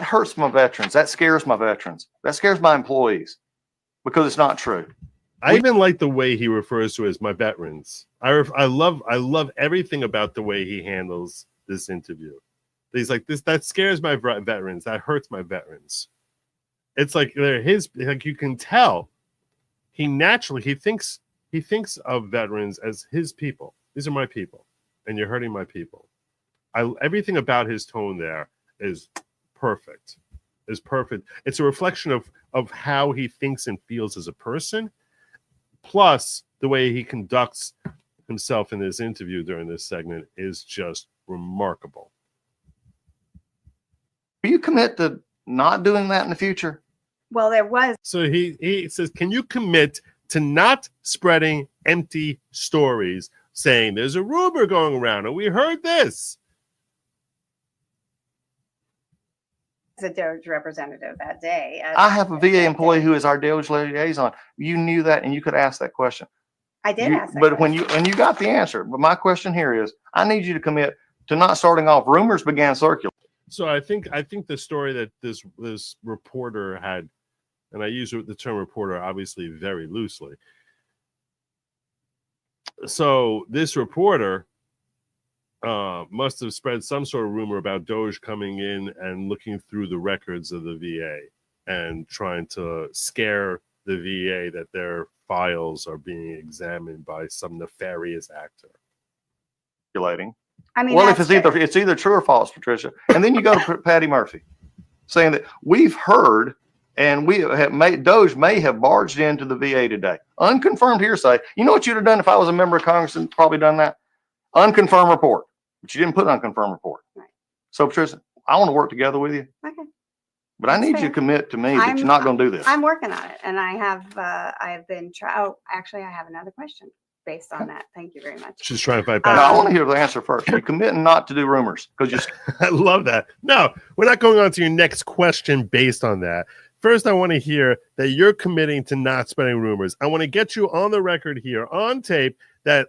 hurts my veterans. That scares my veterans. That scares my employees because it's not true. I even like the way he refers to as my veterans. I love everything about the way he handles this interview. He's like, that scares my veterans. That hurts my veterans. It's like they're his, like you can tell he thinks of veterans as his people. These are my people, and you're hurting my people. Everything about his tone there is perfect. It's a reflection of how he thinks and feels as a person, plus the way he conducts himself in this interview during this segment is just remarkable. Will you commit to not doing that in the future? Well, there was. So he says, can you commit to not spreading empty stories saying there's a rumor going around and we heard this? A DOJ representative that day. I have a VA employee who is our DOJ liaison. You knew that and you could ask that question. I did ask that But question. when you got the answer. But my question here is, I need you to commit to not starting off. Rumors began circulating. So I think the story that this reporter had, and I use the term reporter obviously very loosely. So this reporter must have spread some sort of rumor about Doge coming in and looking through the records of the VA and trying to scare the VA that their files are being examined by some nefarious actor. I mean, well, if it's either true or false, Patricia, and then you go to Patty Murphy saying that we've heard and we have made Doge may have barged into the VA today. Unconfirmed hearsay. You know what you'd have done if I was a member of Congress and probably done that? Unconfirmed report. But you didn't put an unconfirmed report. Right. So, Patricia, I want to work together with you. Okay. But I need you to commit to me that you're not going to do this. I'm working on it, and I have been actually, I have another question based on that. Thank you very much. She's trying to fight back. No, I want to hear the answer first. You commit not to do rumors because you. I love that. No, we're not going on to your next question based on that. First, I want to hear that you're committing to not spreading rumors. I want to get you on the record here on tape that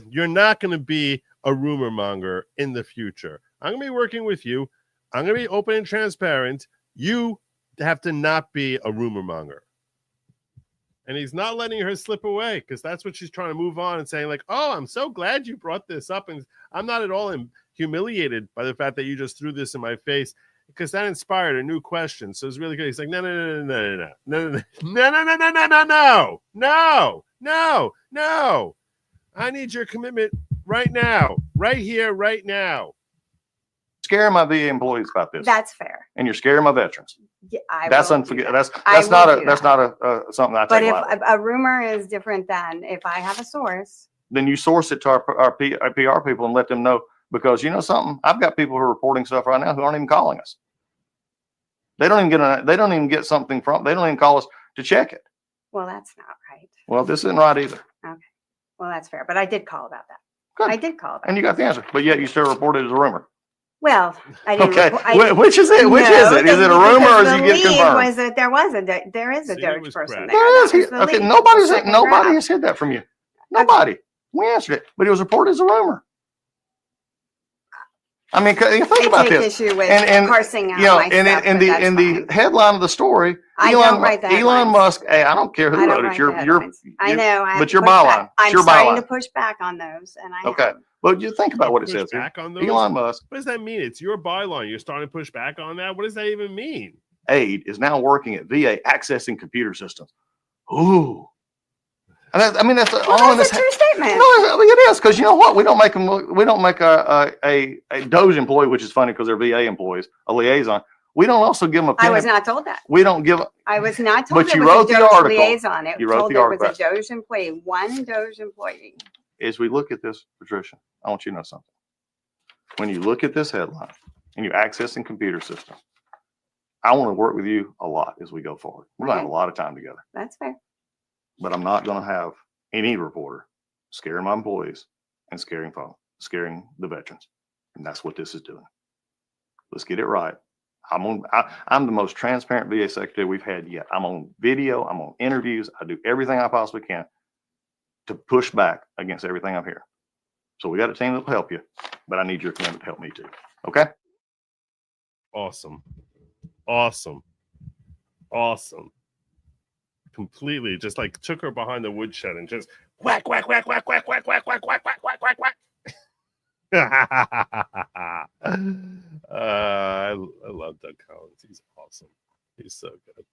you're not going to be a rumor monger in the future. I'm going to be working with you. I'm going to be open and transparent. You have to not be a rumor monger. And he's not letting her slip away because that's what she's trying to move on and saying like, oh, I'm so glad you brought this up. And I'm not at all humiliated by the fact that you just threw this in my face because that inspired a new question. So it's really good. He's like, no. I need your commitment right now, right here, right now. Scaring my VA employees about this. That's fair. And you're scaring my veterans. Yeah, that's unforgivable. That's not a something I take But if lightly. a rumor is different than if I have a source. Then you source it to our PR people and let them know, because you know something, I've got people who are reporting stuff right now who aren't even calling us. They don't even get something from. They don't even call us to check it. Well, that's not right. Well, this isn't right either. Okay. Well, that's fair. But I did call about that. Good. I did call about And you got the answer, but yet you still report it as a rumor. Well, I didn't. Okay, I didn't- which is it? Which is No, it? Is it a because rumor or is the it get lead confirmed? was that there is a See, it Doge was person crap. there. There is. That was the Okay, lead. nobody's Second nobody draft. has said that from you. Nobody. We answered it, but it was reported as a rumor. I mean, think about I take this. issue with And parsing out you know, my and stuff, in but the that's in fine. the headline of the story, I don't write the Elon headlines. Musk. Hey, I don't care I who don't wrote it. write the You're headlines. I know. I have but to your push byline. back. I'm Your starting to byline. push back on those, and I Okay, have. but you think about what it Push says here. back on those? Elon Musk What does that mean? It's your byline. You're starting to push back on that. What does that even mean? aide is now working at VA accessing computer systems. Ooh. And I mean, that's all in That's this. a true statement. No, I mean, it is because you know what? We don't make them. We don't make a Doge employee, which is funny because they're VA employees, a liaison. We don't also give them a. I was not told that. We don't give. I was not told But it you was wrote a the Doge article. liaison. It You wrote told the there was a article. Doge employee, one Doge employee. As we look at this, Patricia, I want you to know something. When you look at this headline and you're accessing computer system, I want to work with you a lot as we go forward. We're going to have a lot of time together. That's fair. But I'm not going to have any reporter scaring my employees and scaring the veterans. And that's what this is doing. Let's get it right. I'm the most transparent VA secretary we've had yet. I'm on video. I'm on interviews. I do everything I possibly can to push back against everything I'm hearing. So we got a team that will help you, but I need your commitment to help me too. Okay? Awesome. Awesome. Awesome. Completely just like took her behind the woodshed and just whack, whack, whack, whack, whack, whack, whack, whack, whack, whack, whack, whack, whack. I love Doug Collins. He's awesome. He's so good.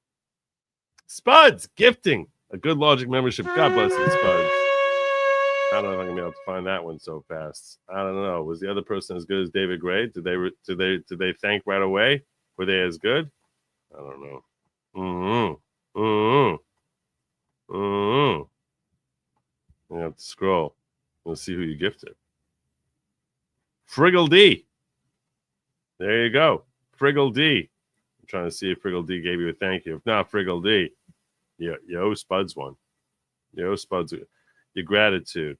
Spuds gifting a good Lawgic membership. God bless you, Spuds. I don't know if I'm gonna be able to find that one so fast. I don't know. Was the other person as good as David Gray? Did they thank right away? Were they as good? I don't know. You have to scroll. Let's see who you gifted. Friggle D. There you go. Friggle D. I'm trying to see if Friggle D gave you a thank you. If not, Friggle D, yo Spuds one. Yo Spuds, your gratitude.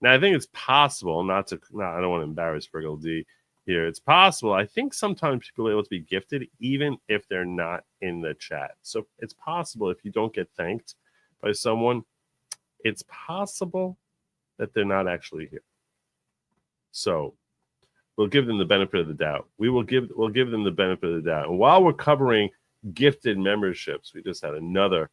Now I think it's possible I don't want to embarrass Friggle D here. It's possible. I think sometimes people are able to be gifted even if they're not in the chat. So it's possible if you don't get thanked by someone, it's possible that they're not actually here. So we'll give them the benefit of the doubt. We'll give them the benefit of the doubt. And while we're covering gifted memberships, we just had another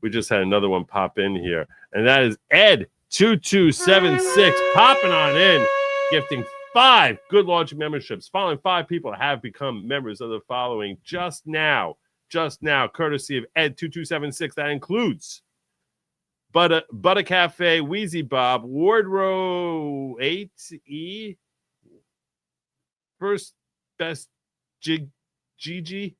one pop in here, and that is Ed 2276 popping on in, gifting 5 good Lawgic memberships. Following 5 people have become members of the following just now, courtesy of Ed 2276. That includes Butter Cafe, Wheezy Bob, Wardrow 8E, First Best Gigi,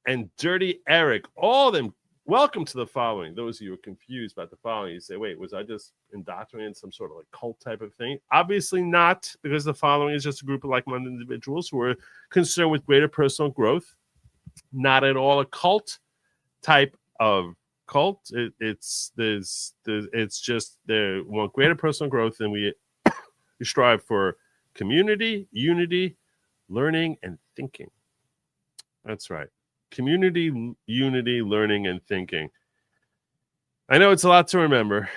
and Dirty Eric. All of them. Welcome to the following. Those of you who are confused about the following, you say, wait, was I just indoctrinated in some sort of like cult type of thing? Obviously not, because the following is just a group of like-minded individuals who are concerned with greater personal growth. Not at all a cult type of cult. It's just they want greater personal growth, and we strive for community, unity, learning, and thinking. That's right. Community, unity, learning, and thinking. I know it's a lot to remember,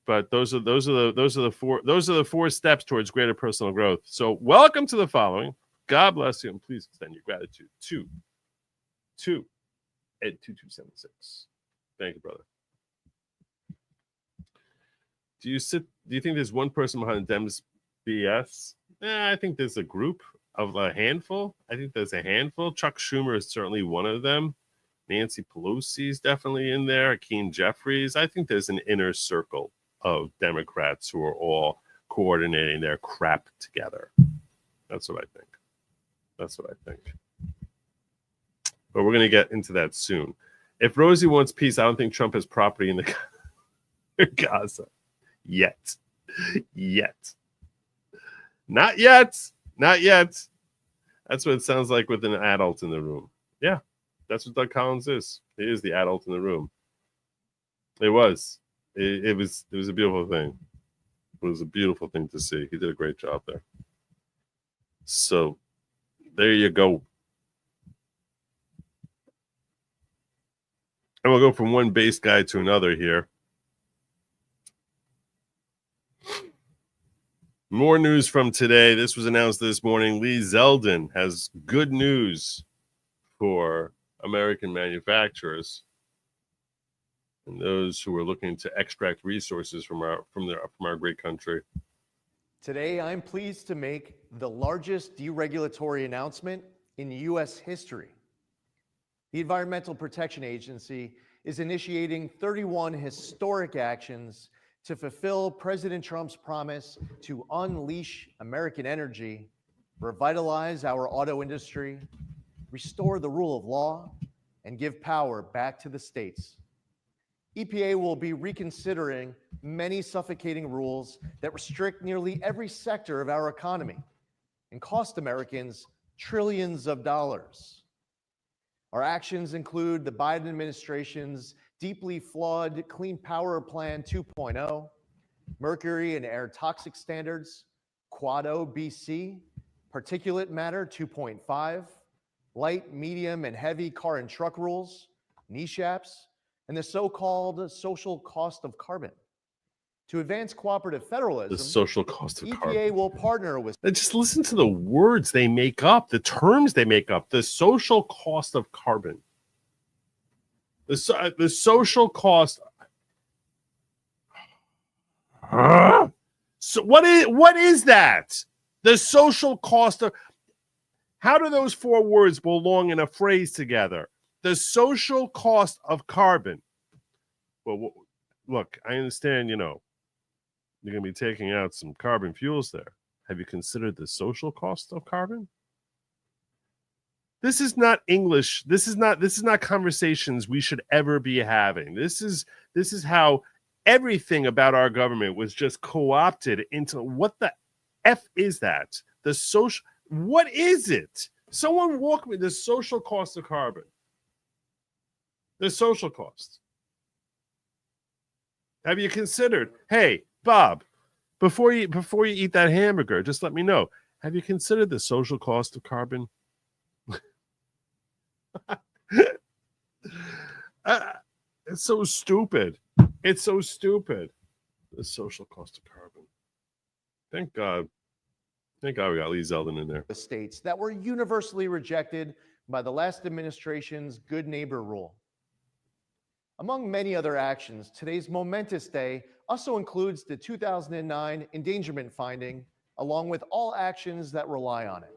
but those are the 4 steps towards greater personal growth. So welcome to the following. God bless you, and please extend your gratitude to Ed 2276. Thank you, brother. Do you think there's one person behind Dems BS? I think there's a group of a handful. I think there's a handful. Chuck Schumer is certainly one of them. Nancy Pelosi is definitely in there. Hakeem Jeffries. I think there's an inner circle of Democrats who are all coordinating their crap together. That's what I think. But we're going to get into that soon. If Rosie wants peace, I don't think Trump has property in the Gaza. Yet. Not yet. That's what it sounds like with an adult in the room. Yeah, that's what Doug Collins is. He is the adult in the room. It was a beautiful thing. It was a beautiful thing to see. He did a great job there. So there you go. And we'll go from one base guy to another here. More news from today. This was announced this morning. Lee Zeldin has good news for American manufacturers and those who are looking to extract resources from our great country. Today, I'm pleased to make the largest deregulatory announcement in U.S. history. The Environmental Protection Agency is initiating 31 historic actions to fulfill President Trump's promise to unleash American energy, revitalize our auto industry, restore the rule of law, and give power back to the states. EPA will be reconsidering many suffocating rules that restrict nearly every sector of our economy and cost Americans trillions of dollars. Our actions include the Biden administration's deeply flawed Clean Power Plan 2.0, mercury and air toxic standards, Quad O BC, particulate matter 2.5, light, medium, and heavy car and truck rules, NESHAPs, and the so-called social cost of carbon. To advance cooperative federalism, The social cost of EPA carbon. will partner with Just listen to the words they make up, the terms they make up. The social cost of carbon. The social cost. So what is that? The social cost of. How do those four words belong in a phrase together? The social cost of carbon. Well, look, I understand, you're going to be taking out some carbon fuels there. Have you considered the social cost of carbon? This is not English. This is not conversations we should ever be having. This is how everything about our government was just co-opted into what the F is that? The social, what is it? Someone walk me the social cost of carbon. The social cost. Have you considered, hey, Bob, before you eat that hamburger, just let me know. Have you considered the social cost of carbon? It's so stupid. It's so stupid. The social cost of carbon. Thank God. Thank God we got Lee Zeldin in there. the states that were universally rejected by the last administration's Good Neighbor Rule. Among many other actions, today's momentous day also includes the 2009 endangerment finding, along with all actions that rely on it.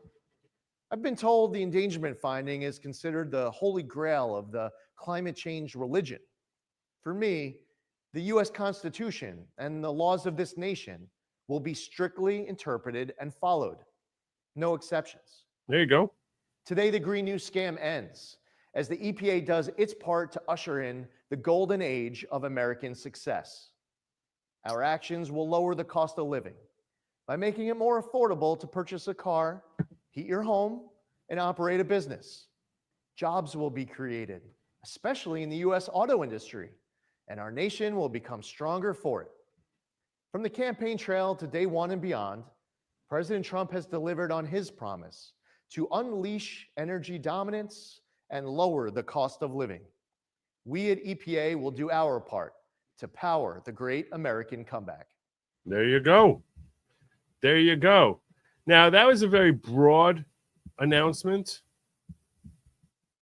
I've been told the endangerment finding is considered the holy grail of the climate change religion. For me, the US Constitution and the laws of this nation will be strictly interpreted and followed. No exceptions. There you go. Today, the Green New Scam ends as the EPA does its part to usher in the golden age of American success. Our actions will lower the cost of living by making it more affordable to purchase a car, heat your home, and operate a business. Jobs will be created, especially in the US auto industry, and our nation will become stronger for it. From the campaign trail to day one and beyond, President Trump has delivered on his promise to unleash energy dominance and lower the cost of living. We at EPA will do our part to power the great American comeback. There you go. There you go. Now, that was a very broad announcement.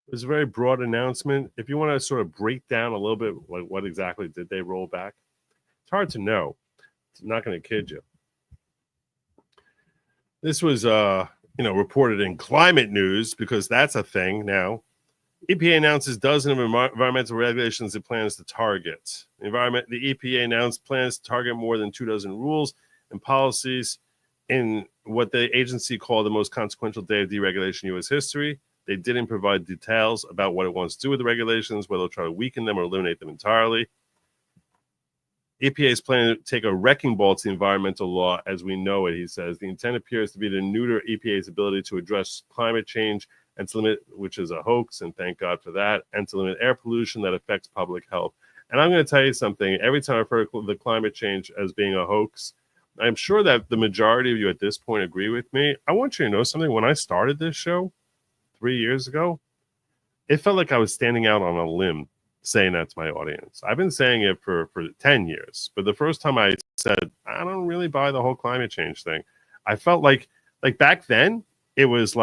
It was a very broad announcement. If you want to sort of break down a little bit, like what exactly did they roll back? It's hard to know. I'm not going to kid you. This was, reported in Climate News because that's a thing now. EPA announces dozens of environmental regulations it plans to target. The EPA announced plans to target more than 24 rules and policies in what the agency called the most consequential day of deregulation in U.S. history. They didn't provide details about what it wants to do with the regulations, whether it'll try to weaken them or eliminate them entirely. EPA is planning to take a wrecking ball to the environmental law as we know it, he says. The intent appears to be to neuter EPA's ability to address climate change and to limit, which is a hoax, and thank God for that, and to limit air pollution that affects public health. And I'm going to tell you something. Every time I've heard the climate change as being a hoax, I'm sure that the majority of you at this point agree with me. I want you to know something. When I started this show 3 years ago, it felt like I was standing out on a limb saying that to my audience. I've been saying it for 10 years, but the first time I said, I don't really buy the whole climate change thing, I felt like back then, it was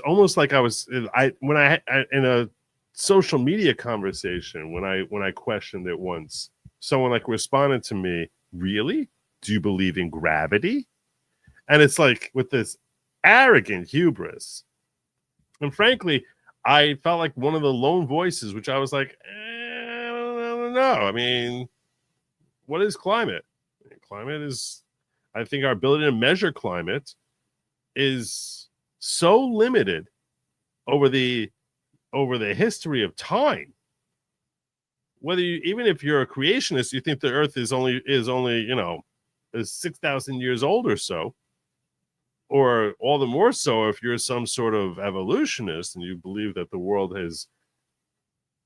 almost like I was in a social media conversation when I questioned it once. Someone like responded to me, really? Do you believe in gravity? And it's like with this arrogant hubris. And frankly, I felt like one of the lone voices, which I was like, I don't know. I mean, what is climate? Climate is, I think our ability to measure climate is so limited over the history of time. Whether you, even if you're a creationist, you think the Earth is only is 6,000 years old or so, or all the more so if you're some sort of evolutionist and you believe that the world is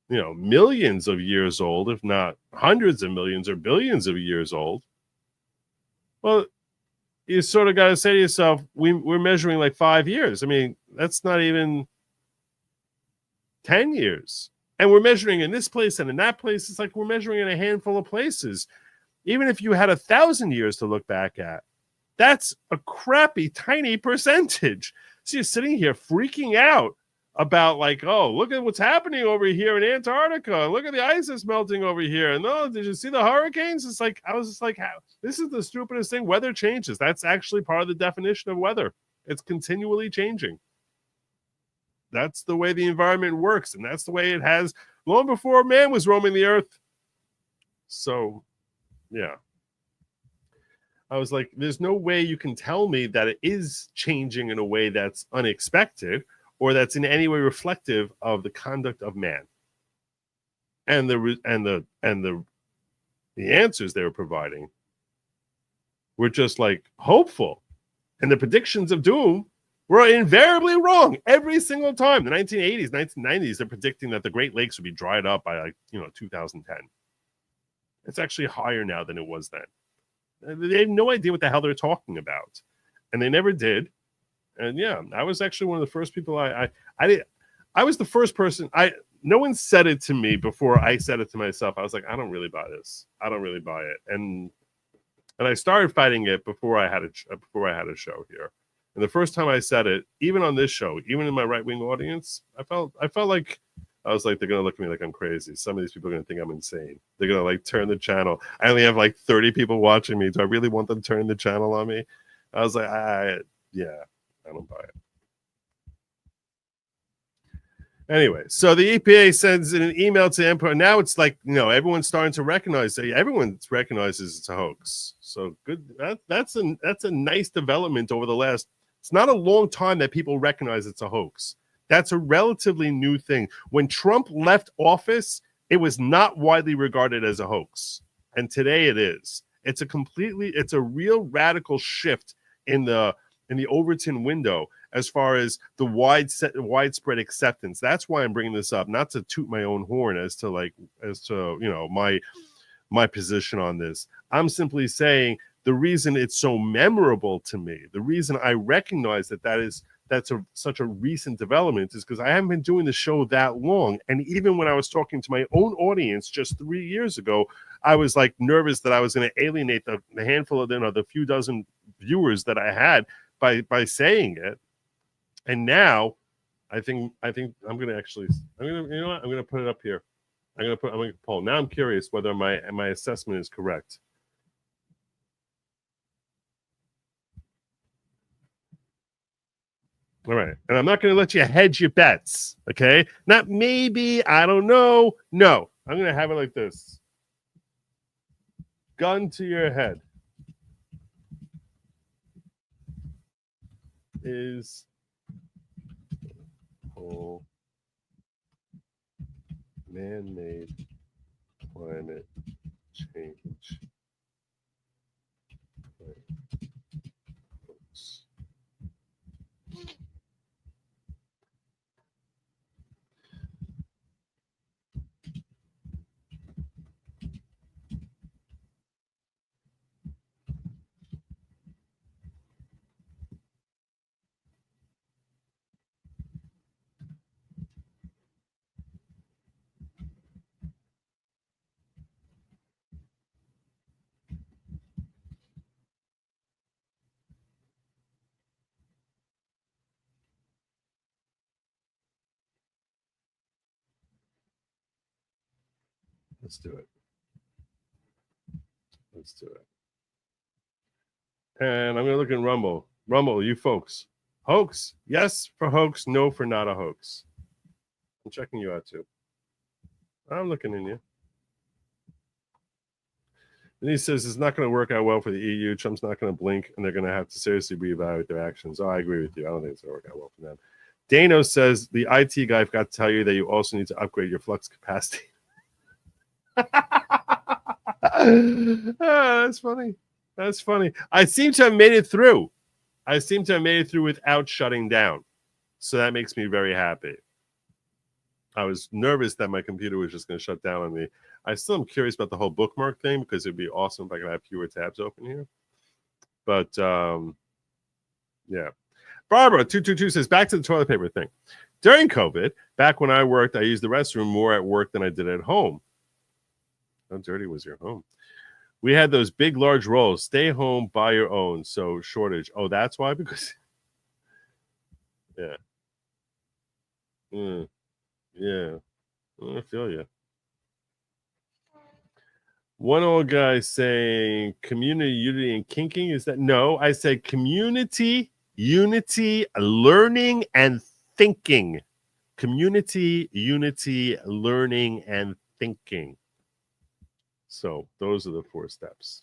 millions of years old, if not hundreds of millions or billions of years old. Well, you sort of got to say to yourself, we're measuring like 5 years. I mean, that's not even 10 years. And we're measuring in this place and in that place. It's like we're measuring in a handful of places. Even if you had 1,000 years to look back at, that's a crappy, tiny percentage. So you're sitting here freaking out about like, oh, look at what's happening over here in Antarctica. Look at the ice that's melting over here. And oh, did you see the hurricanes? It's like, I was just like, this is the stupidest thing. Weather changes. That's actually part of the definition of weather. It's continually changing. That's the way the environment works, and that's the way it has long before man was roaming the earth. So, yeah. I was like, there's no way you can tell me that it is changing in a way that's unexpected or that's in any way reflective of the conduct of man. And the answers they were providing were just like hopeful. And the predictions of doom were invariably wrong every single time. The 1980s, 1990s, they're predicting that the Great Lakes would be dried up by 2010. It's actually higher now than it was then. They have no idea what the hell they're talking about, and they never did. And yeah, I was actually one of the first people. I was the first person. No one said it to me before I said it to myself. I was like, I don't really buy this. I don't really buy it. And I started fighting it before I had a show here. And the first time I said it, even on this show, even in my right-wing audience, I felt like I was like, they're going to look at me like I'm crazy. Some of these people are going to think I'm insane. They're going to like turn the channel. I only have like 30 people watching me. Do I really want them to turn the channel on me? I was like, I don't buy it. Anyway, so the EPA sends an email to input. Now it's like, everyone's starting to recognize that everyone recognizes it's a hoax. So good. That's a nice development over the last. It's not a long time that people recognize it's a hoax. That's a relatively new thing. When Trump left office, it was not widely regarded as a hoax. And today it is. It's a real radical shift in the Overton window as far as the widespread acceptance. That's why I'm bringing this up, not to toot my own horn as to my position on this. I'm simply saying the reason it's so memorable to me, the reason I recognize that's such a recent development is because I haven't been doing the show that long. And even when I was talking to my own audience just 3 years ago, I was like nervous that I was going to alienate the handful of the few dozen viewers that I had by saying it. And now I think I'm going to put it up here. I'm going to poll. Now I'm curious whether my assessment is correct. All right. And I'm not going to let you hedge your bets. Okay. Not maybe. I don't know. No. I'm going to have it like this. Gun to your head. Is whole man-made climate change. Let's do it. Let's do it. And I'm going to look in Rumble. Rumble, you folks. Hoax. Yes for hoax. No for not a hoax. I'm checking you out too. I'm looking in you. And he says it's not going to work out well for the EU. Trump's not going to blink, and they're going to have to seriously reevaluate their actions. Oh, I agree with you. I don't think it's going to work out well for them. Dano says the IT guy forgot to tell you that you also need to upgrade your flux capacity. That's funny. That's funny. I seem to have made it through. Without shutting down. So that makes me very happy. I was nervous that my computer was just going to shut down on me. I still am curious about the whole bookmark thing because it'd be awesome if I could have fewer tabs open here. But yeah. Barbara 222 says back to the toilet paper thing. During COVID, back when I worked, I used the restroom more at work than I did at home. How dirty was your home? We had those big, large rolls. Stay home, buy your own. So shortage. Oh, that's why? Because yeah. Yeah. I feel you. One old guy saying community, unity, and kinking. Is that? No, I said community, unity, learning, and thinking. Community, unity, learning, and thinking. So those are the 4 steps.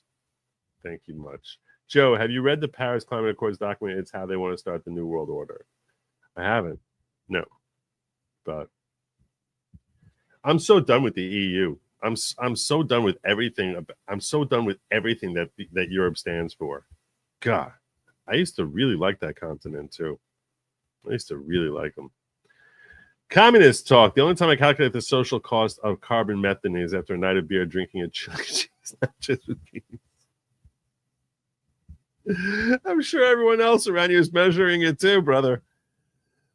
Thank you much. Joe, have you read the Paris Climate Accords document? It's how they want to start the New World Order. I haven't. No. But I'm so done with the EU. I'm so done with everything. I'm so done with everything that Europe stands for. God, I used to really like that continent too. I used to really like them. Communist talk. The only time I calculate the social cost of carbon methane is after a night of beer drinking a chili cheese, not just with beans. I'm sure everyone else around you is measuring it too, brother.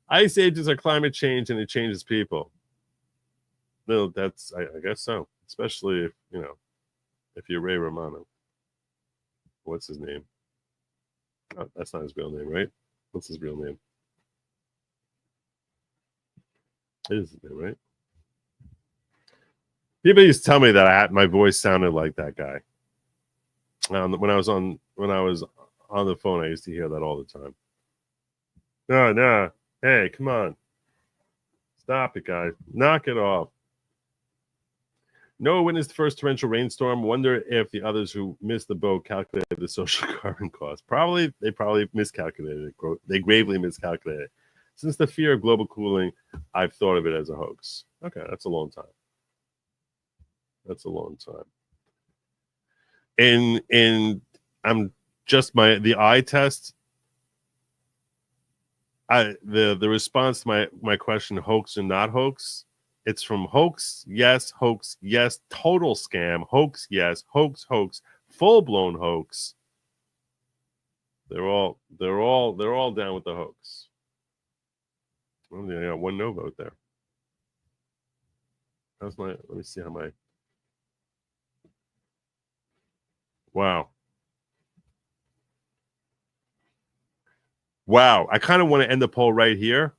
Ice ages are climate change and it changes people. No, that's I guess so. Especially if if you're Ray Romano. What's his name? Oh, that's not his real name, right? What's his real name? It is his name, right? People used to tell me that my voice sounded like that guy. When I was on the phone, I used to hear that all the time. No, hey, come on, stop it, guys, knock it off. Noah witnessed the first torrential rainstorm. Wonder if the others who missed the boat calculated the social carbon cost. They probably miscalculated it. They gravely miscalculated it. Since the fear of global cooling, I've thought of it as a hoax. Okay, that's a long time. And I'm just the eye test. The response to my question, hoax and not hoax. It's from hoax, yes, total scam, hoax, yes, hoax, full-blown hoax. They're all down with the hoax. Well, I got one no vote there. Let me see how my wow. I kind of want to end the poll right here,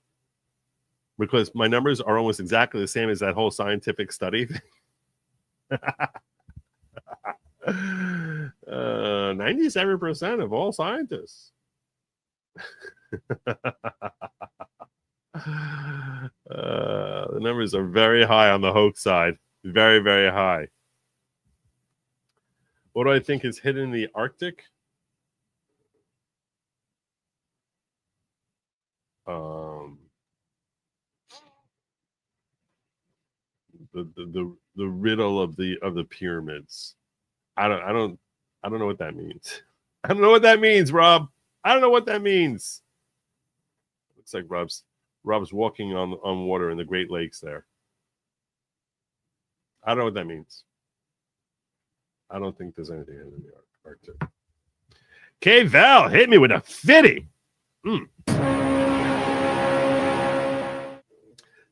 because my numbers are almost exactly the same as that whole scientific study. 97% of all scientists. The numbers are very high on the hoax side. Very, very high. What do I think is hidden in the Arctic? The riddle of the pyramids. I don't know what that means. I don't know what that means, Rob. I don't know what that means. Looks like Rob's walking on water in the Great Lakes there. I don't know what that means. I don't think there's anything in the Arctic. K Val hit me with a 50.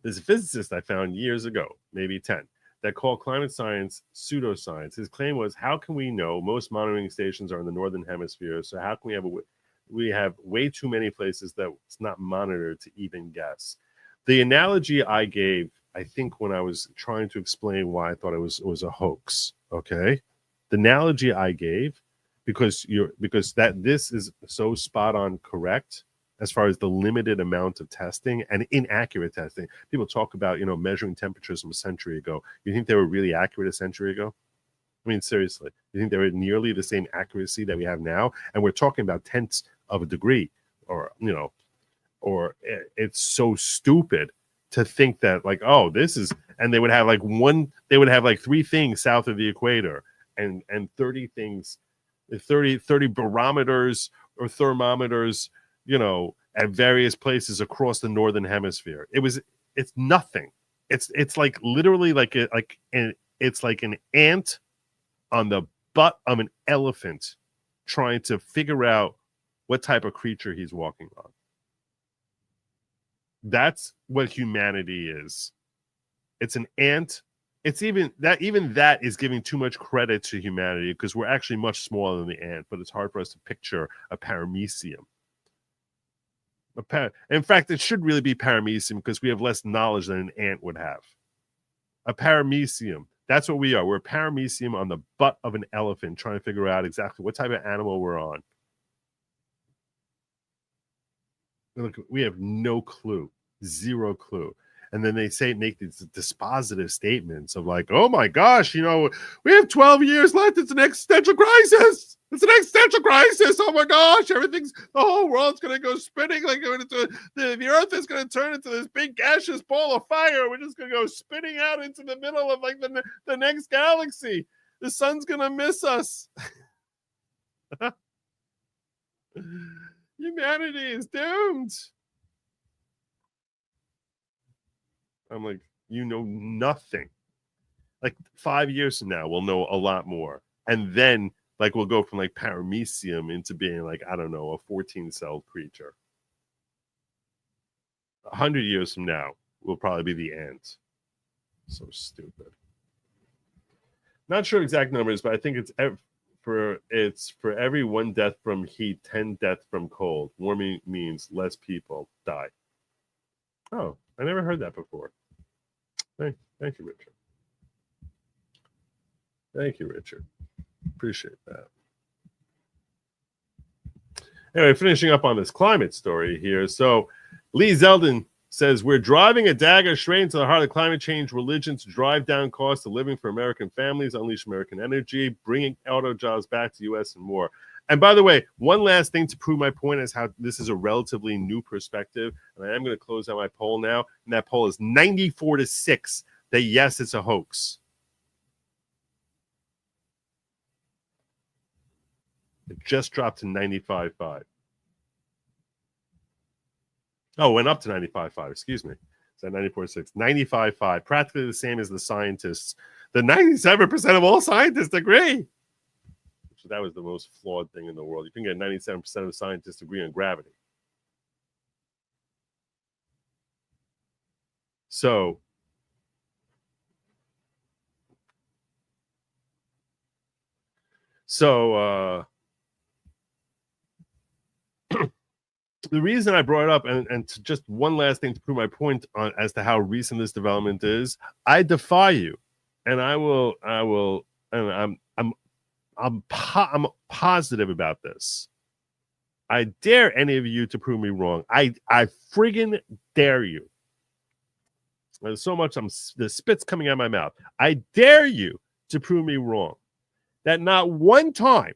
There's a physicist I found years ago, maybe 10, that called climate science pseudoscience. His claim was, how can we know most monitoring stations are in the northern hemisphere? So how can we have way too many places that it's not monitored to even guess? The analogy I gave I think, when I was trying to explain why I thought it was a hoax. Okay, the analogy I gave, because this is so spot on correct as far as the limited amount of testing and inaccurate testing. People talk about, measuring temperatures from a century ago. You think they were really accurate a century ago? I mean, seriously, you think they were nearly the same accuracy that we have now? And we're talking about tenths of a degree, or it's so stupid to think that, like, oh, this is, and they would have like 3 things south of the equator and 30 things, 30 barometers or thermometers, at various places across the northern hemisphere. It's nothing. It's like literally it's like an ant on the butt of an elephant trying to figure out what type of creature he's walking on. That's what humanity is. It's an ant. It's even that is giving too much credit to humanity, because we're actually much smaller than the ant, but it's hard for us to picture a paramecium. In fact, it should really be paramecium, because we have less knowledge than an ant would have. A paramecium. That's what we are. We're a paramecium on the butt of an elephant trying to figure out exactly what type of animal we're on. Look, we have no clue. Zero clue. And then they make these dispositive statements of like, oh my gosh, we have 12 years left. It's an existential crisis. It's an existential crisis. Oh my gosh, the whole world's going to go spinning. Like, the earth is going to turn into this big gaseous ball of fire. We're just going to go spinning out into the middle of like the next galaxy. The sun's going to miss us. Humanity is doomed. I'm like, nothing. Like 5 years from now, we'll know a lot more. And then, like, we'll go from like paramecium into being like, I don't know, a 14-celled creature. 100 years from now, we'll probably be the ant. So stupid. Not sure exact numbers, but I think it's for every 1 death from heat, 10 deaths from cold. Warming means less people die. Oh, I never heard that before. Thank you, Richard. Thank you, Richard. Appreciate that. Anyway, finishing up on this climate story here. So Lee Zeldin says, we're driving a dagger straight into the heart of climate change religion to drive down costs of living for American families, unleash American energy, bringing auto jobs back to the U.S. and more. And by the way, one last thing to prove my point is how this is a relatively new perspective. And I am going to close out my poll now. And that poll is 94-6 that yes, it's a hoax. It just dropped to 95.5. Oh, went up to 95.5. Excuse me. It's at 94.6. 95.5. Practically the same as the scientists. The 97% of all scientists agree. So that was the most flawed thing in the world. You can get 97% of scientists agree on gravity. So the reason I brought it up, and to just one last thing to prove my point on as to how recent this development is, I defy you, and I'm positive about this. I dare any of you to prove me wrong. I friggin' dare you. There's so much the spit's coming out of my mouth. I dare you to prove me wrong. That not one time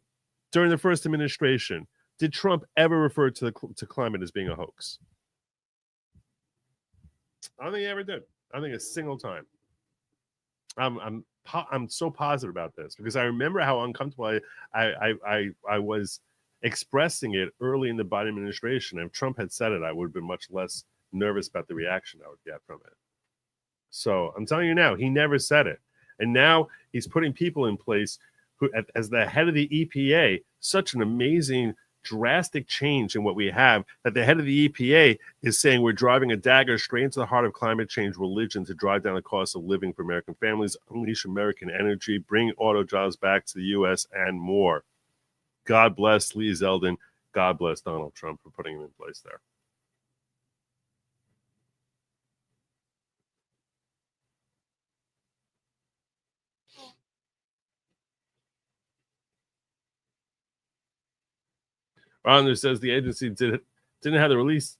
during the first administration did Trump ever refer to climate as being a hoax. I don't think he ever did. I don't think a single time. I'm so positive about this because I remember how uncomfortable I was expressing it early in the Biden administration. If Trump had said it, I would have been much less nervous about the reaction I would get from it. So I'm telling you now, he never said it. And now he's putting people in place who, as the head of the EPA, such an amazing, drastic change in what we have, that the head of the EPA is saying we're driving a dagger straight into the heart of climate change religion to drive down the cost of living for American families, unleash American energy, bring auto jobs back to the U.S., and more. God bless Lee Zeldin. God bless Donald Trump for putting him in place there. Ronder says the agency didn't have to release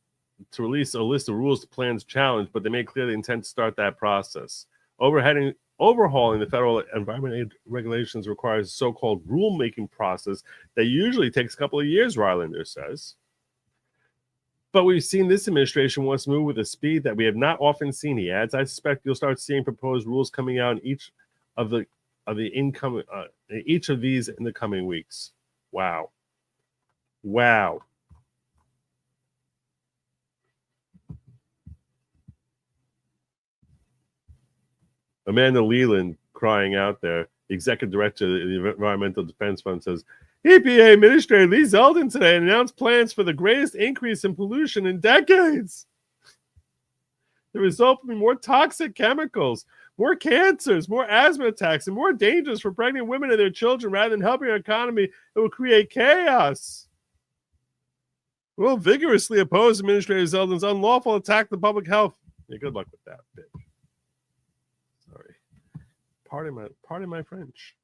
a list of rules to plans challenge, but they made clear they intend to start that process. Overhauling the federal environment regulations requires a so-called rulemaking process that usually takes a couple of years, Rylander says. But we've seen this administration wants to move with a speed that we have not often seen, he adds. I suspect you'll start seeing proposed rules coming out in each of these in the coming weeks. Wow. Wow. Amanda Leland crying out there, the executive director of the Environmental Defense Fund, says, EPA Administrator Lee Zeldin today announced plans for the greatest increase in pollution in decades. The result will be more toxic chemicals, more cancers, more asthma attacks, and more dangers for pregnant women and their children. Rather than helping our economy, it will create chaos. We'll vigorously oppose Administrator Zeldin's unlawful attack on public health. Yeah, good luck with that, bitch. Sorry. Pardon my French.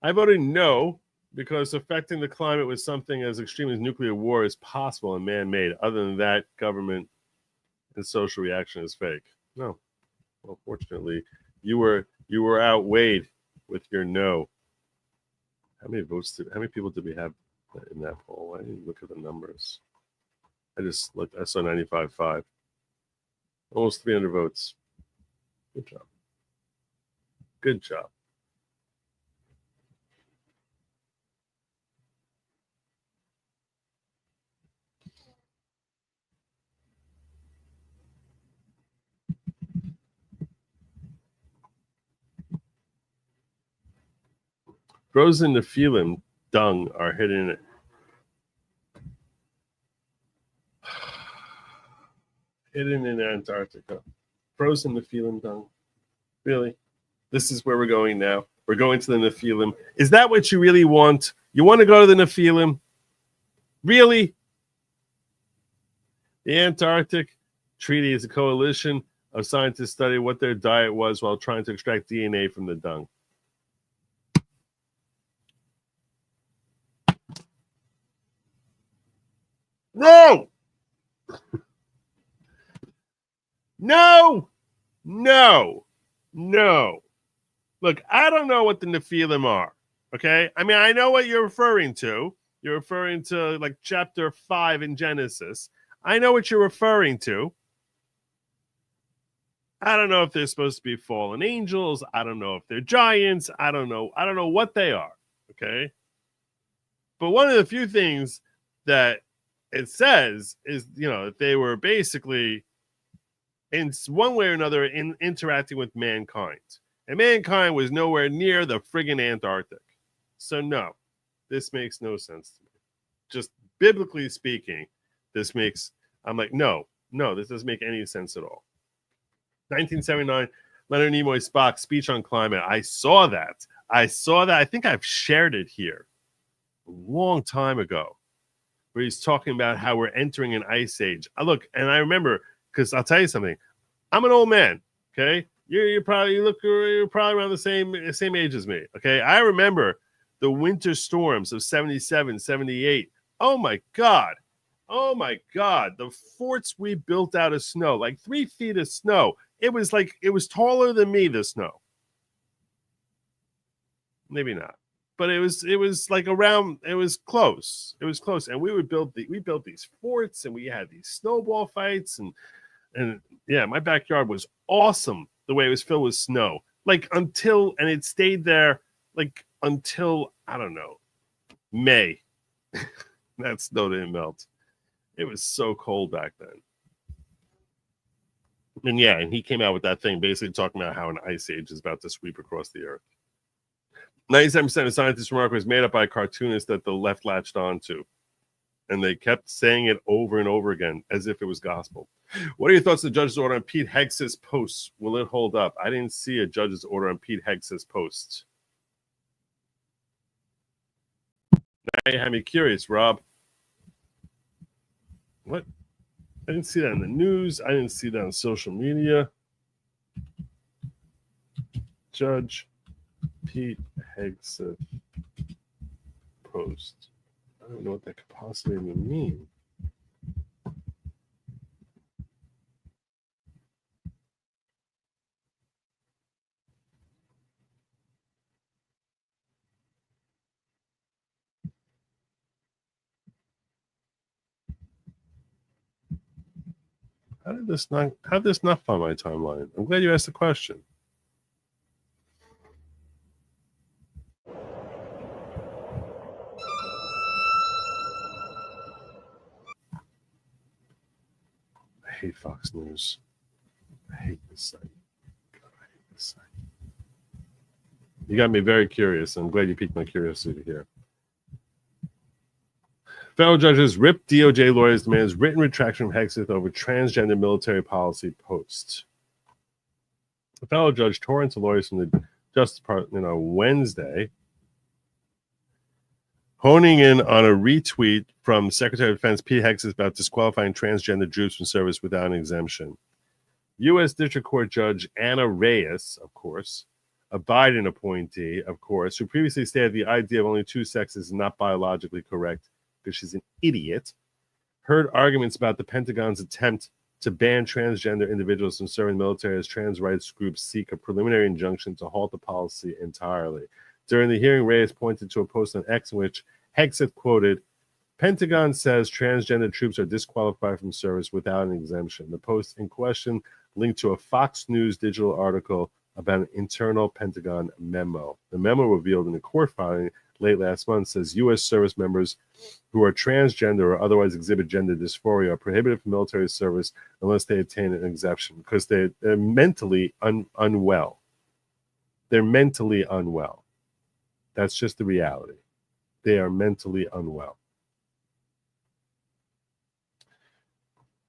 I voted no because affecting the climate with something as extreme as nuclear war is possible and man-made. Other than that, government and social reaction is fake. No. Well, fortunately, you were outweighed with your no. How many people did we have in that poll? I didn't look at the numbers. I saw 95.5. Almost 300 votes. Good job. Good job. Frozen Nephilim dung are hidden in Antarctica. Frozen Nephilim dung. Really? This is where we're going now. We're going to the Nephilim. Is that what you really want? You want to go to the Nephilim? Really? The Antarctic Treaty is a coalition of scientists studying what their diet was while trying to extract DNA from the dung. No! No! No! No! Look, I don't know what the Nephilim are, okay? I mean, I know what you're referring to. You're referring to, like, chapter 5 in Genesis. I know what you're referring to. I don't know if they're supposed to be fallen angels. I don't know if they're giants. I don't know what they are, okay? But one of the few things that it says is, that they were basically in one way or another interacting with mankind. And mankind was nowhere near the friggin' Antarctic. So no, this makes no sense to me. Just biblically speaking, I'm like, no, this doesn't make any sense at all. 1979, Leonard Nimoy's Spock speech on climate. I saw that. I think I've shared it here a long time ago, where he's talking about how we're entering an ice age. Look, and I remember, because I'll tell you something. I'm an old man, okay? You're probably around the same age as me, okay? I remember the winter storms of 77, 78. Oh my God. The forts we built out of snow, like 3 feet of snow. It was taller than me, the snow. Maybe not. But it was like around, it was close. And we built these forts, and we had these snowball fights, and yeah, my backyard was awesome the way it was filled with snow. And it stayed there until, I don't know, May. That snow didn't melt. It was so cold back then. And he came out with that thing basically talking about how an ice age is about to sweep across the earth. 97% of scientists' remark was made up by cartoonists that the left latched onto. And they kept saying it over and over again as if it was gospel. What are your thoughts on the judge's order on Pete Hegseth's posts? Will it hold up? I didn't see a judge's order on Pete Hegseth's posts. Now you have me curious, Rob. What? I didn't see that in the news. I didn't see that on social media. Judge Pete Hegseth post. post. I don't know what that could possibly even mean. How did this not find my timeline? I'm glad you asked the question. I hate Fox News. I hate this site. God, I hate this site. You got me very curious. I'm glad you piqued my curiosity here. Federal judges ripped DOJ lawyers' demands written retraction from Hegseth over transgender military policy post. A federal judge tore into lawyers from the Justice Department on Wednesday, honing in on a retweet from Secretary of Defense Pete Hegseth about disqualifying transgender Jews from service without an exemption. U.S. District Court Judge Anna Reyes, of course, a Biden appointee, of course, who previously stated the idea of only two sexes is not biologically correct because she's an idiot, heard arguments about the Pentagon's attempt to ban transgender individuals from serving the military as trans rights groups seek a preliminary injunction to halt the policy entirely. During the hearing, Reyes pointed to a post on X in which Hegseth quoted, "Pentagon says transgender troops are disqualified from service without an exemption." The post in question linked to a Fox News digital article about an internal Pentagon memo. The memo revealed in a court filing late last month says U.S. service members who are transgender or otherwise exhibit gender dysphoria are prohibited from military service unless they attain an exemption because they're mentally unwell. They're mentally unwell. That's just the reality. They are mentally unwell.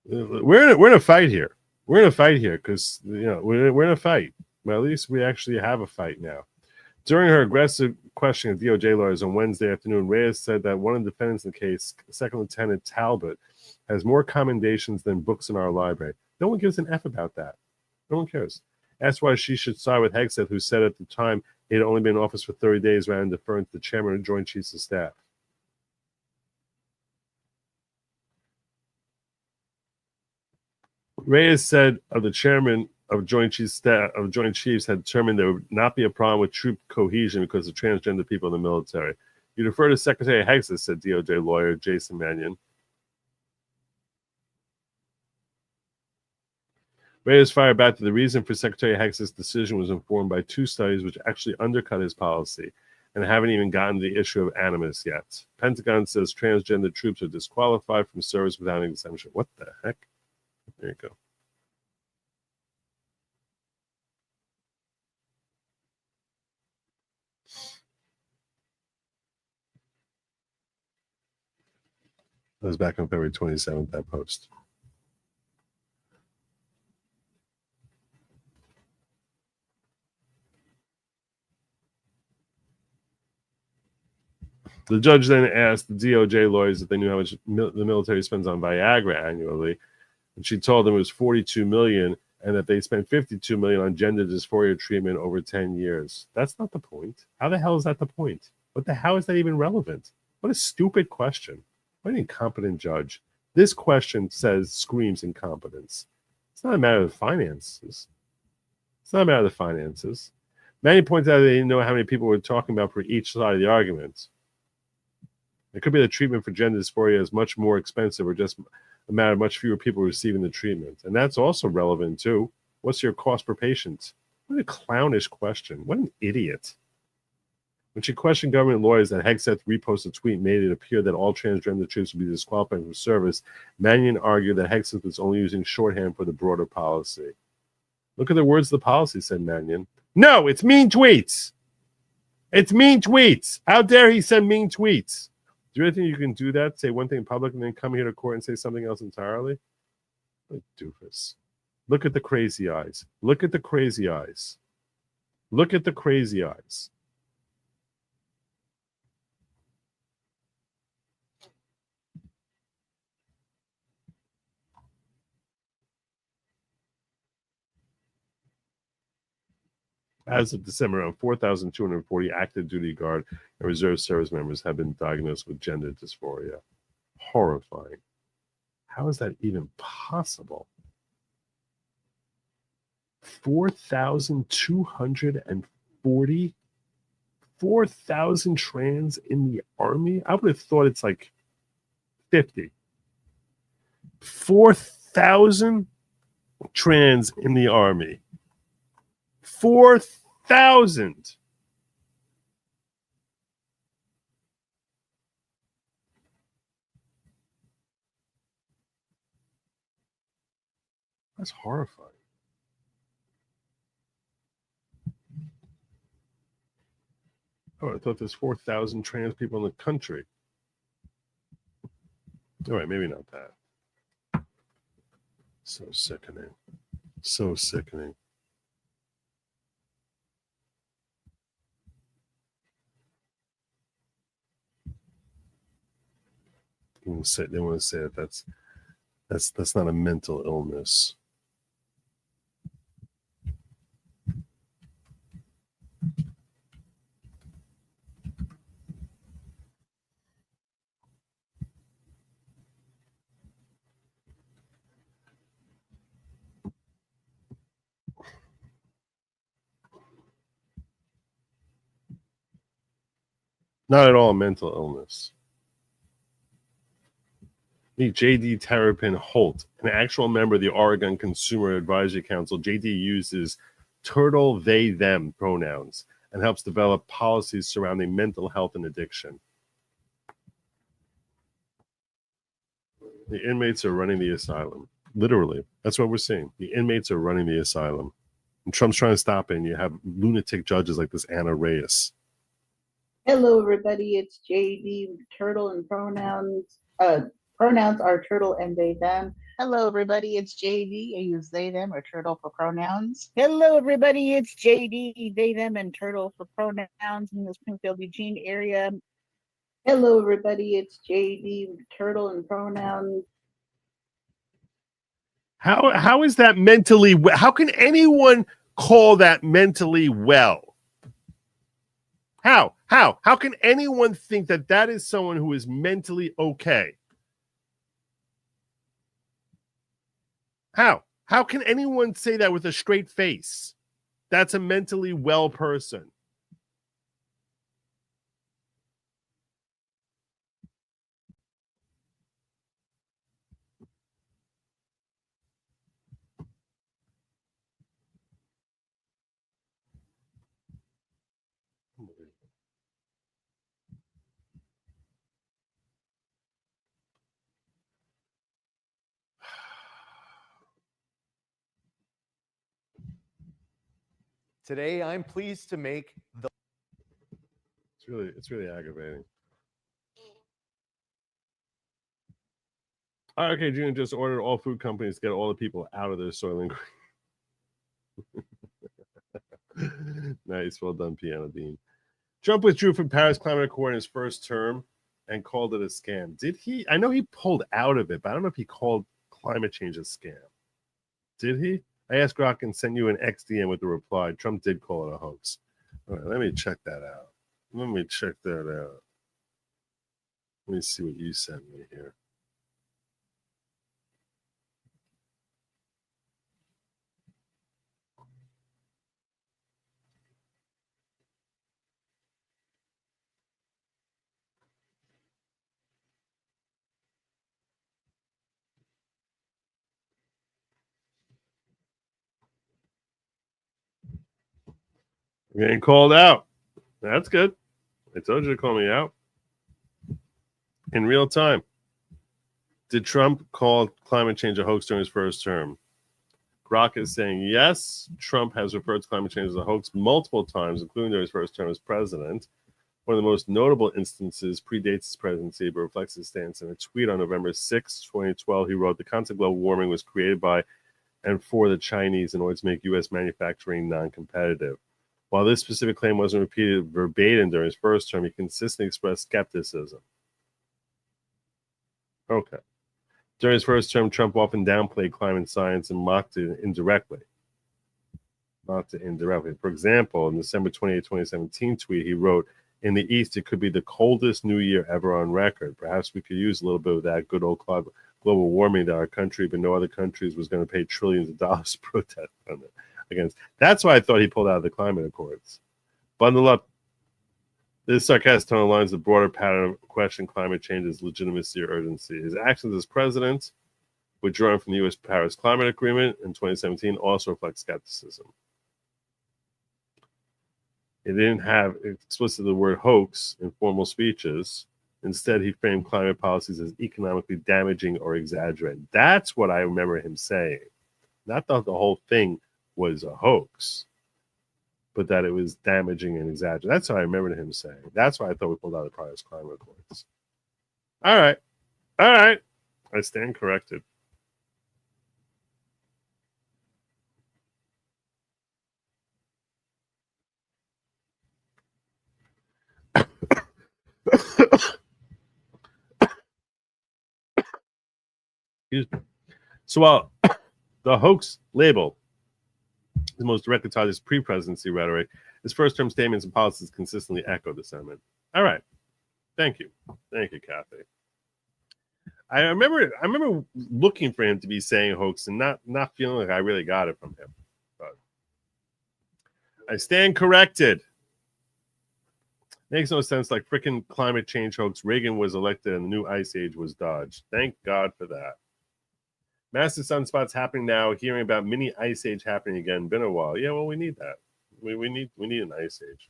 We're in a fight here. We're in a fight here because we're in a fight. Well, at least we actually have a fight now. During her aggressive questioning of DOJ lawyers on Wednesday afternoon, Reyes said that one of the defendants in the case, Second Lieutenant Talbot, has more commendations than books in our library. No one gives an F about that. No one cares. That's why she should side with Hegseth, who said at the time he had only been in office for 30 days rather than deferring to the chairman of the Joint Chiefs of Staff. Reyes said of the chairman of Joint Chiefs had determined there would not be a problem with troop cohesion because of transgender people in the military. You defer to Secretary Hegseth, said DOJ lawyer Jason Mannion. Reyes fired back to the reason for Secretary Hegseth's decision was informed by two studies which actually undercut his policy and haven't even gotten to the issue of animus yet. Pentagon says transgender troops are disqualified from service without an exemption. What the heck? There you go. That was back on February 27th, that post. The judge then asked the DOJ lawyers if they knew how much the military spends on Viagra annually, and she told them it was $42 million, and that they spent $52 million on gender dysphoria treatment over 10 years. That's not the point. How the hell is that the point? How is that even relevant? What a stupid question. What an incompetent judge. This question screams incompetence. It's not a matter of finances. It's not a matter of the finances. Manny points out they didn't know how many people were talking about for each side of the argument. It could be the treatment for gender dysphoria is much more expensive or just a matter of much fewer people receiving the treatment. And that's also relevant too. What's your cost per patient? What a clownish question. What an idiot. When she questioned government lawyers that Hegseth reposted a tweet made it appear that all transgender troops would be disqualified from service, Mannion argued that Hegseth was only using shorthand for the broader policy. Look at the words of the policy, said Mannion. No, it's mean tweets. It's mean tweets. How dare he send mean tweets? Do you really think you can do that? Say one thing in public and then come here to court and say something else entirely? What a doofus. Look at the crazy eyes. Look at the crazy eyes. Look at the crazy eyes. As of December, around 4,240 active duty guard and reserve service members have been diagnosed with gender dysphoria. Horrifying. How is that even possible? 4,240? 4,000 trans in the Army? I would have thought it's like 50. 4,000 trans in the Army. 4,000. That's horrifying. Oh, I thought there's 4,000 trans people in the country. All right, maybe not that. So sickening. So sickening. They want to say that that's not a mental illness. Not at all a mental illness. Meet JD Terrapin Holt, an actual member of the Oregon Consumer Advisory Council. JD uses turtle, they, them pronouns and helps develop policies surrounding mental health and addiction. The inmates are running the asylum. Literally, that's what we're seeing. The inmates are running the asylum. And Trump's trying to stop it, and you have lunatic judges like this Anna Reyes. Hello, everybody. It's JD, turtle and pronouns. Pronouns are turtle and they, them. Hello, everybody. It's JD. I use they, them, or turtle for pronouns. Hello, everybody. It's JD, they, them, and turtle for pronouns in the Springfield, Eugene area. Hello, everybody. It's JD, turtle and pronouns. How is that mentally well? How can anyone call that mentally well? How can anyone think that that is someone who is mentally okay? How can anyone say that with a straight face? That's a mentally well person. Today, I'm pleased to make the. It's really aggravating. Okay, June just ordered all food companies to get all the people out of their Soylent Green. Nice, well done, Piano Dean. Trump withdrew from Paris Climate Accord in his first term and called it a scam. Did he? I know he pulled out of it, but I don't know if he called climate change a scam. Did he? I asked Rock and sent you an XDM with the reply. Trump did call it a hoax. All right, let me check that out. Let me check that out. Let me see what you sent me here. I'm getting called out. That's good. I told you to call me out. In real time. Did Trump call climate change a hoax during his first term? Grok is saying yes. Trump has referred to climate change as a hoax multiple times, including during his first term as president. One of the most notable instances predates his presidency, but reflects his stance. In a tweet on November 6, 2012, he wrote, "The concept of global warming was created by and for the Chinese in order to make U.S. manufacturing non-competitive." While this specific claim wasn't repeated verbatim during his first term, he consistently expressed skepticism. Okay. During his first term, Trump often downplayed climate science and mocked it indirectly. not to indirectly. For example, in December 28, 2017 tweet, he wrote, "In the East, it could be the coldest new year ever on record. Perhaps we could use a little bit of that good old global warming that our country, but no other countries, was going to pay trillions of dollars to protest on it against." That's why I thought he pulled out of the climate accords. Bundle up. This sarcastic tone aligns the broader pattern of question climate change's legitimacy or urgency. His actions as president, withdrawing from the U.S. Paris Climate Agreement in 2017, also reflect skepticism. He didn't have explicitly the word hoax in formal speeches. Instead, he framed climate policies as economically damaging or exaggerated. That's what I remember him saying. Not that the whole thing was a hoax, but that it was damaging and exaggerated. That's what I remember him saying. That's why I thought we pulled out the Paris Climate Accords. All right. All right. I stand corrected. Excuse me. So while the hoax label is most directly tied to his pre-presidency rhetoric, his first-term statements and policies consistently echo the sentiment. All right. Thank you. Thank you, Kathy. I remember looking for him to be saying hoax and not feeling like I really got it from him. But I stand corrected. Makes no sense, like freaking climate change hoax. Reagan was elected and the new ice age was dodged. Thank God for that. Massive sunspots happening now. Hearing about mini ice age happening again. Been a while. Yeah, well, we need that. We need an ice age.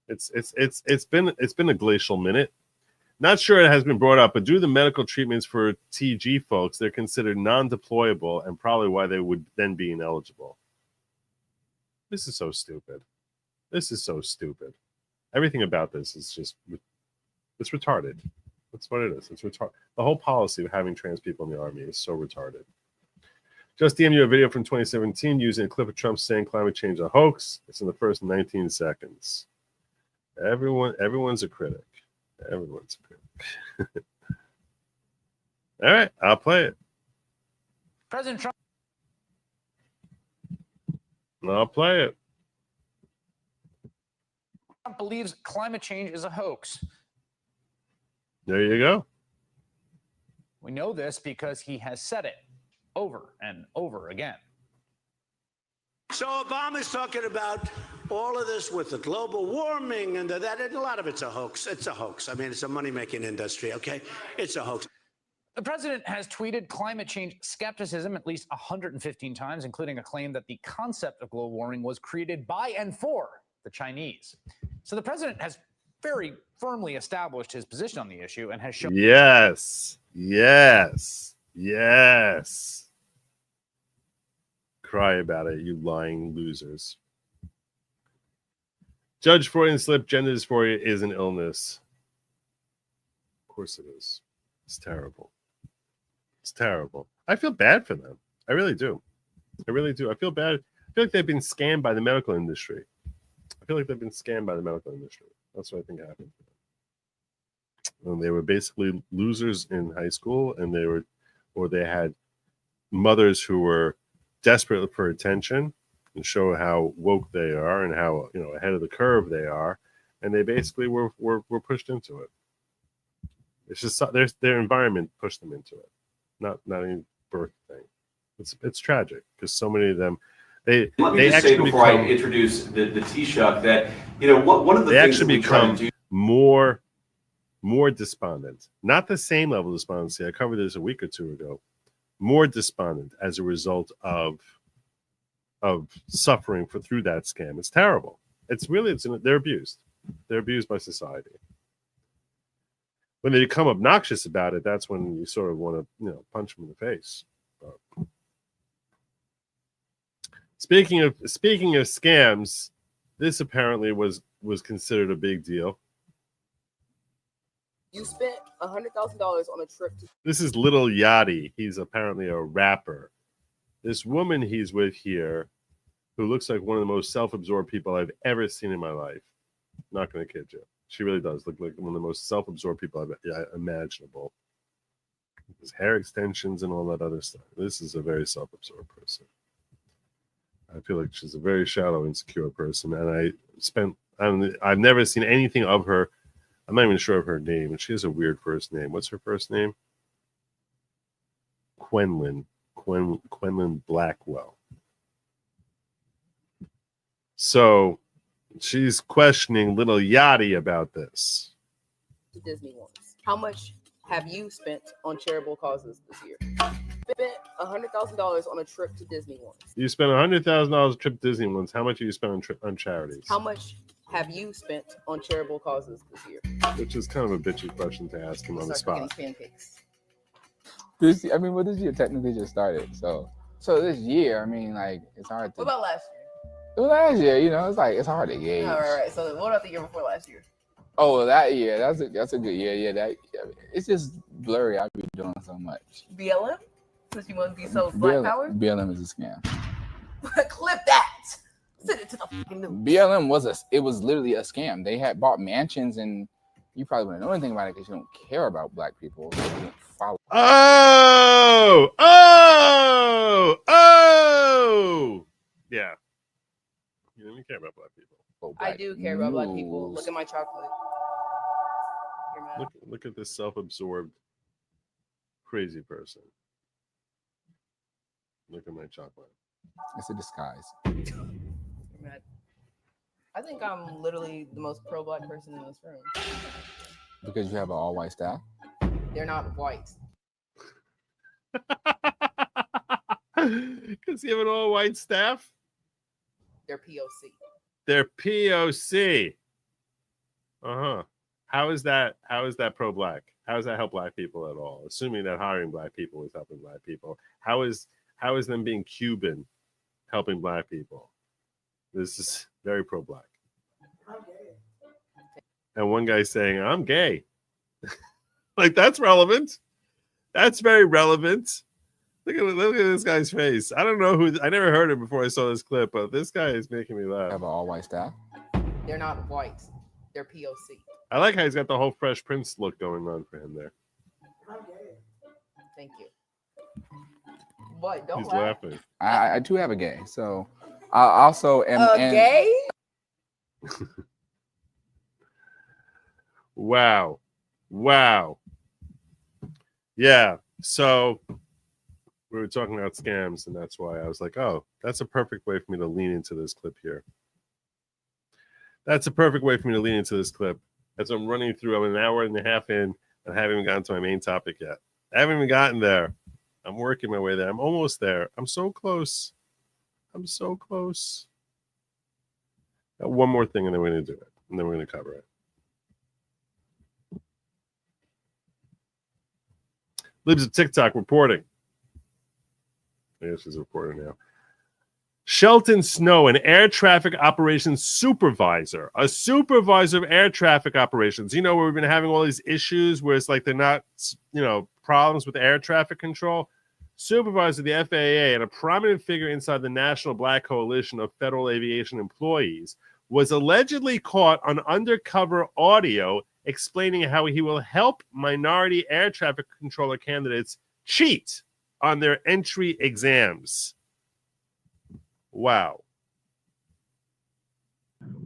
It's been a glacial minute. Not sure it has been brought up, but due to the medical treatments for TG folks, they're considered non-deployable and probably why they would then be ineligible. This is so stupid. This is so stupid. Everything about this is just, it's retarded. That's what it is. It's retarded. The whole policy of having trans people in the army is so retarded. Just DM'd you a video from 2017 using a clip of Trump saying climate change is a hoax. It's in the first 19 seconds. Everyone's a critic. Everyone's a critic. All right, I'll play it. President Trump. I'll play it. Trump believes climate change is a hoax. There you go. We know this because he has said it over and over again. So Obama's talking about all of this with the global warming and that, and a lot of it's a hoax. It's a hoax. I mean, it's a money-making industry, okay? It's a hoax. The president has tweeted climate change skepticism at least 115 times, including a claim that the concept of global warming was created by and for the Chinese. So the president has very firmly established his position on the issue and has shown. Yes. Cry about it, you lying losers. Judge Freudian slip, gender dysphoria is an illness. Of course it is. It's terrible. It's terrible. I feel bad for them. I really do. I really do. I feel bad. I feel like they've been scammed by the medical industry. That's what I think happened. And they were basically losers in high school, and they had mothers who were desperate for attention and show how woke they are and how ahead of the curve they are, and they basically were pushed into it. It's just their environment pushed them into it, not any birth thing. It's tragic because so many of them. Let me just say before I introduce the Taoiseach that one of the things actually become more despondent, not the same level of despondency. I covered this a week or two ago. More despondent as a result of suffering through that scam. It's terrible. They're abused. They're abused by society. When they become obnoxious about it, that's when you sort of want to punch them in the face. But speaking of scams, this apparently was considered a big deal. You spent $100,000 on a trip to. This is Little Yachty. He's apparently a rapper. This woman he's with here, who looks like one of the most self-absorbed people I've ever seen in my life. Not going to kid you. She really does look like one of the most self-absorbed people I've imaginable. His hair extensions and all that other stuff. This is a very self-absorbed person. I feel like she's a very shallow, insecure person. And I've never seen anything of her. I'm not even sure of her name. And she has a weird first name. What's her first name? Quenlin Blackwell. So she's questioning little Yachty about this. Disney ones. How much have you spent on charitable causes this year? Spent $100,000 on a trip to Disney once. You spent $100,000 trip to Disney once. How much have you spent on charities? How much have you spent on charitable causes this year? Which is kind of a bitchy question to ask him on the spot. Pancakes. This year technically just started. So this year, I mean, like, it's hard to. What about last year? Well, last year, it's like it's hard to gauge. All right. So what about the year before last year? Oh, that year, that's a good year. Yeah, it's just blurry. I've been doing so much. BLM? Since you want to be so black power? BLM is a scam. Clip that. Send it to the fucking news. BLM was literally a scam. They had bought mansions, and you probably wouldn't know anything about it because you don't care about black people. You don't follow. Oh! Yeah. You don't even care about black people. I do care about black people. Look at my chocolate. Look at this self-absorbed, crazy person. Look at my chocolate. It's a disguise. I think I'm literally the most pro-black person in this room. Because you have an all-white staff? They're not white. Because you have an all-white staff? They're POC. They're POC. How is that pro-black? How does that help black people at all? Assuming that hiring black people is helping black people. How is them being Cuban helping black people? This is very pro-black. And one guy saying, I'm gay. Like, that's relevant. That's very relevant. Look at this guy's face. I don't know I never heard it before I saw this clip, but this guy is making me laugh. Have an all-white staff? They're not white. They're POC. I like how he's got the whole Fresh Prince look going on for him there. Thank you. What? Don't He's laugh. laughing. I do have a gay, so I also am gay? Wow. Yeah. So we were talking about scams, and that's why I was like, oh, that's a perfect way for me to lean into this clip here. That's a perfect way for me to lean into this clip. As I'm running through, I'm an hour and a half in, and I haven't even gotten to my main topic yet. I haven't even gotten there. I'm working my way there. I'm almost there. I'm so close. Got one more thing, and then we're going to do it. And then we're going to cover it. Libs of TikTok reporting. I guess she's a reporter now. Shelton Snow, an air traffic operations supervisor, a supervisor of air traffic operations. You know, where we've been having all these issues where it's like they're not, problems with air traffic control. Supervisor of the FAA and a prominent figure inside the National Black Coalition of Federal Aviation Employees was allegedly caught on undercover audio explaining how he will help minority air traffic controller candidates cheat on their entry exams. Wow.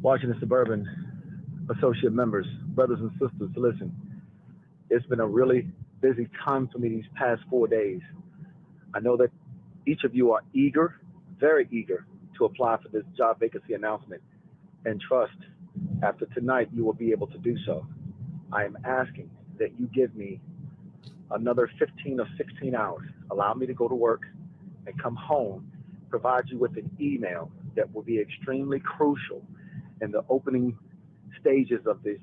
Washington Suburban Associate members, brothers and sisters, listen, it's been a really busy time for me these past 4 days. I know that each of you are eager, very eager to apply for this job vacancy announcement, and trust, after tonight, you will be able to do so. I am asking that you give me another 15 or 16 hours. Allow me to go to work and come home, provide you with an email that will be extremely crucial in the opening stages of this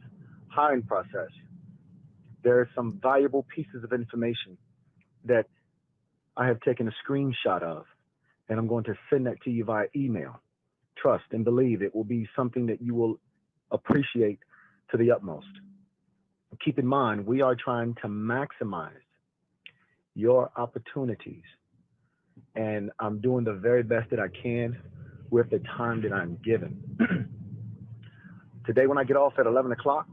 hiring process. There are some valuable pieces of information that I have taken a screenshot of, and I'm going to send that to you via email. Trust and believe it will be something that you will appreciate to the utmost. Keep in mind, we are trying to maximize your opportunities, and I'm doing the very best that I can with the time that I'm given. Today, when I get off at 11 o'clock,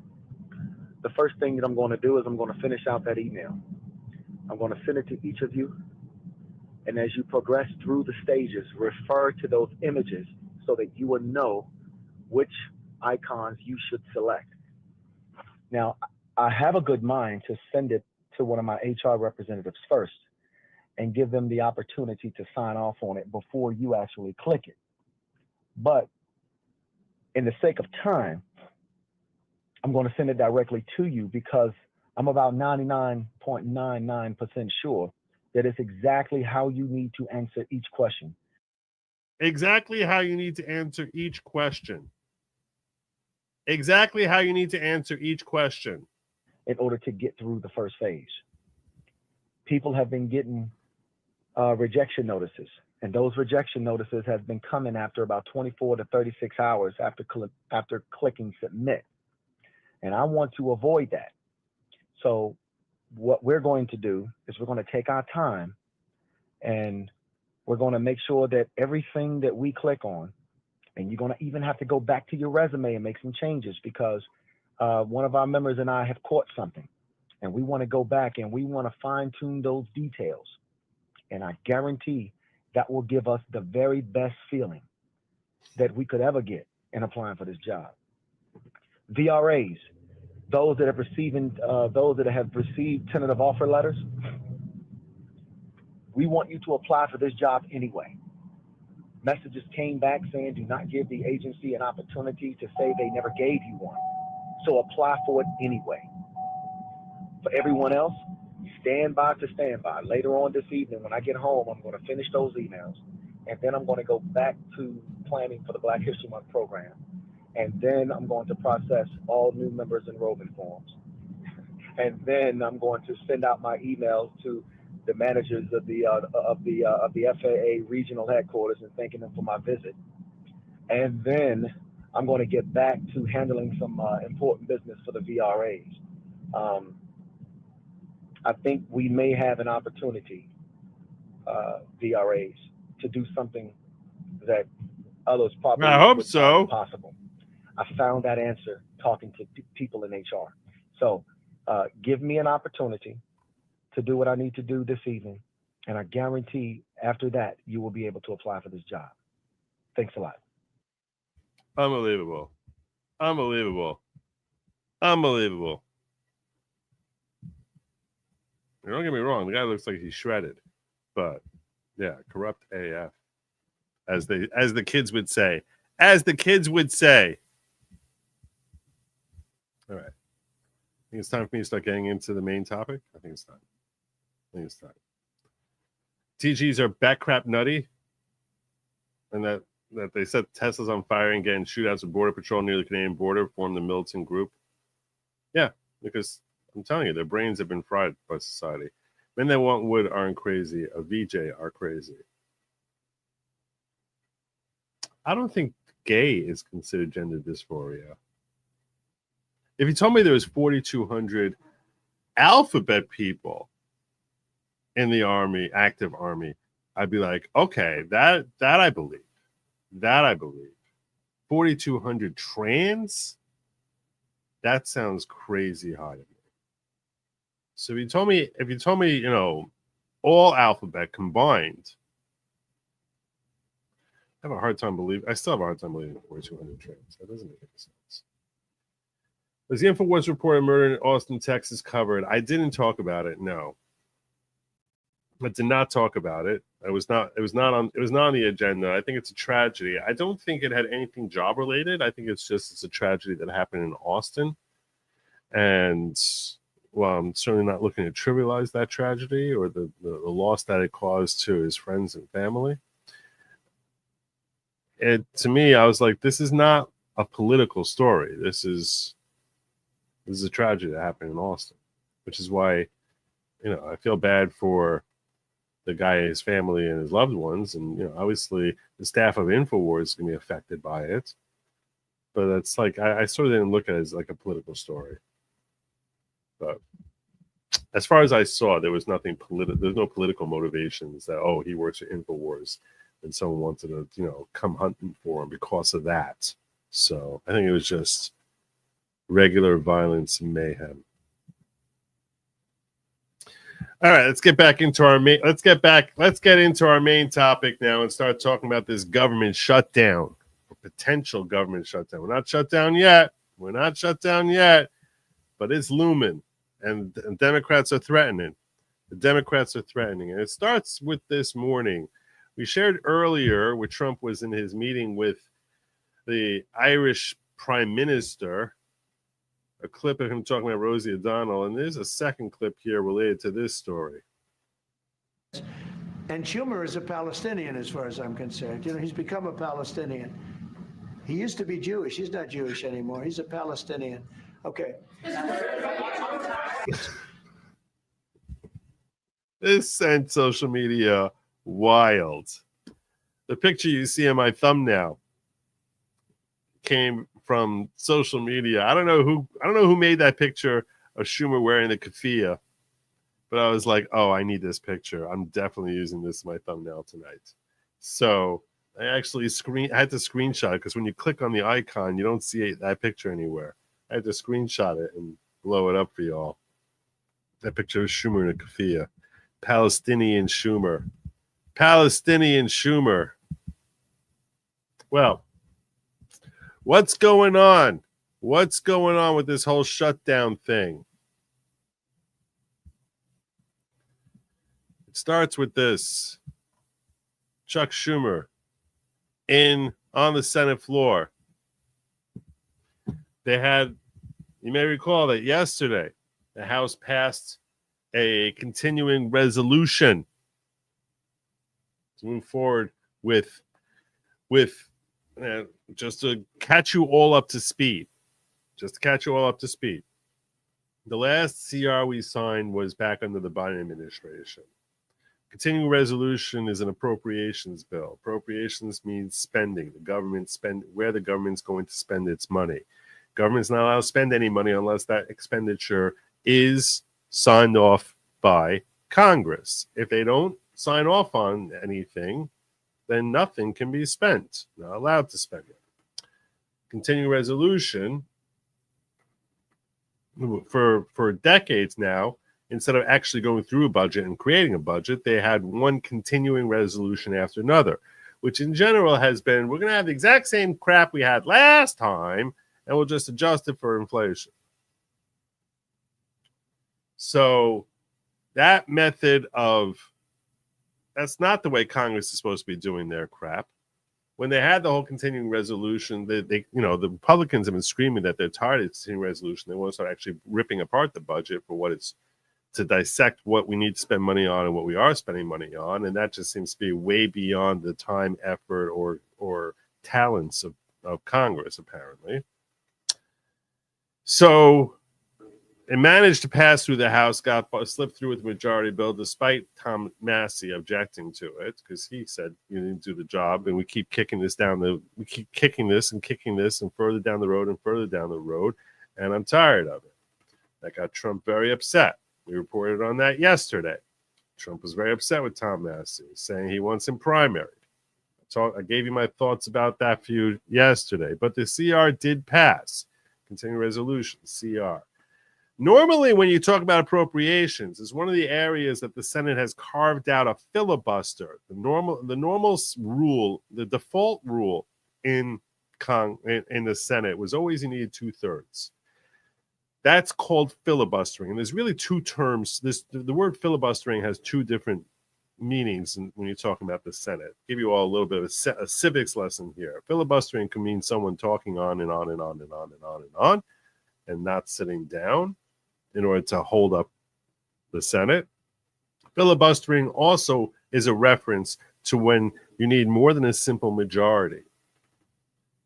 the first thing that I'm going to do is I'm going to finish out that email. I'm going to send it to each of you And as you progress through the stages, refer to those images so that you will know which icons you should select. Now, I have a good mind to send it to one of my HR representatives first and give them the opportunity to sign off on it before you actually click it. But in the sake of time, I'm going to send it directly to you because I'm about 99.99% sure that it's exactly how you need to answer each question. Exactly how you need to answer each question. Exactly how you need to answer each question. In order to get through the first phase. People have been getting rejection notices, and those rejection notices have been coming after about 24 to 36 hours after clicking submit. And I want to avoid that. So what we're going to do is we're going to take our time and we're going to make sure that everything that we click on, and you're going to even have to go back to your resume and make some changes because one of our members and I have caught something, and we want to go back and we want to fine tune those details. And I guarantee that will give us the very best feeling that we could ever get in applying for this job. VRAs, those that have received tentative offer letters, we want you to apply for this job anyway. Messages came back saying do not give the agency an opportunity to say they never gave you one. So apply for it anyway. For everyone else, stand by to stand by. Later on this evening, when I get home, I'm going to finish those emails. And then I'm going to go back to planning for the Black History Month program. And then I'm going to process all new members' enrollment forms. And then I'm going to send out my emails to the managers of the FAA regional headquarters and thanking them for my visit. And then I'm going to get back to handling some important business for the VRAs. I think we may have an opportunity, VRAs, to do something that others probably I hope would so. find impossible. I found that answer talking to people in HR. So give me an opportunity to do what I need to do this evening, and I guarantee after that you will be able to apply for this job. Thanks a lot. Unbelievable. Unbelievable. Unbelievable. Don't get me wrong, the guy looks like he's shredded, but yeah, corrupt AF, as the kids would say. As the kids would say. All right. I think it's time for me to start getting into the main topic. I think it's time. TGs are back crap nutty, and that they set Teslas on fire and getting shootouts with Border Patrol near the Canadian border, formed the militant group. Yeah, because I'm telling you, their brains have been fried by society. Men that want wood aren't crazy. A VJ are crazy. I don't think gay is considered gender dysphoria. If you told me there was 4,200 alphabet people in the army, active army, I'd be like, okay, that I believe. That I believe. 4,200 trans? That sounds crazy high to me. So if you told me, you know, all alphabet combined, I still have a hard time believing 4,200 trans. That doesn't make any sense. Was the InfoWars report of murder in Austin, Texas covered? I didn't talk about it. No, I did not talk about it. It was not on the agenda. I think it's a tragedy. I don't think it had anything job related. I think it's a tragedy that happened in Austin, and well, I'm certainly not looking to trivialize that tragedy or the loss that it caused to his friends and family. To me, I was like, this is not a political story. This is a tragedy that happened in Austin, which is why, you know, I feel bad for the guy, his family, and his loved ones. And, you know, obviously the staff of InfoWars is going to be affected by it. But it's like, I sort of didn't look at it as like a political story. But as far as I saw, there was nothing political. There's no political motivations that, oh, he works for InfoWars and someone wanted to, you know, come hunting for him because of that. So I think it was just regular violence and mayhem. All right, let's get back into our main. Let's get into our main topic now and start talking about this government shutdown, or potential government shutdown. We're not shut down yet. But it's looming, and Democrats are threatening. The Democrats are threatening, and it starts with this morning. We shared earlier where Trump was in his meeting with the Irish Prime Minister, a clip of him talking about Rosie O'Donnell, and there's a second clip here related to this story. And Schumer is a Palestinian as far as I'm concerned. You know, he's become a Palestinian. He used to be Jewish. He's not Jewish anymore. He's a Palestinian. Okay. This sent social media wild. The picture you see in my thumbnail came from social media. I don't know who made that picture of Schumer wearing the keffiyeh, but I was like, oh, I need this picture. I'm definitely using this in my thumbnail tonight. So I actually had to screenshot it, because when you click on the icon, you don't see that picture anywhere. I had to screenshot it and blow it up for y'all. That picture of Schumer in a keffiyeh. Palestinian Schumer. Well, what's going on? What's going on with this whole shutdown thing? It starts with this. Chuck Schumer on the Senate floor. You may recall that yesterday the House passed a continuing resolution to move forward with just to catch you all up to speed. The last CR we signed was back under the Biden administration. Continuing resolution is an appropriations bill. Appropriations means spending. Where the government's going to spend its money. Government's not allowed to spend any money unless that expenditure is signed off by Congress. If they don't sign off on anything, then nothing can be spent. Not allowed to spend it. Continuing resolution, for decades now, instead of actually going through a budget and creating a budget, they had one continuing resolution after another, which in general has been, we're going to have the exact same crap we had last time, and we'll just adjust it for inflation. So that method that's not the way Congress is supposed to be doing their crap. When they had the whole continuing resolution, the Republicans have been screaming that they're tired of the continuing resolution. They want to start actually ripping apart the budget for what it's to dissect what we need to spend money on and what we are spending money on. And that just seems to be way beyond the time, effort, or talents of Congress, apparently. So it managed to pass through the House, slipped through with the majority bill, despite Tom Massey objecting to it, because he said you didn't do the job, and we keep kicking this and further down the road and further down the road, and I'm tired of it. That got Trump very upset. We reported on that yesterday. Trump was very upset with Tom Massey, saying he wants him primary. I gave you my thoughts about that feud yesterday, but the CR did pass. Continuing resolution, CR. Normally, when you talk about appropriations, it's one of the areas that the Senate has carved out a filibuster. The normal rule, the default rule in the Senate was always you needed 2/3. That's called filibustering, and there's really two terms. The word filibustering has two different meanings when you're talking about the Senate. I'll give you all a little bit of a civics lesson here. Filibustering can mean someone talking on and on and on and on and on and on, and not sitting down in order to hold up the Senate. Filibustering also is a reference to when you need more than a simple majority,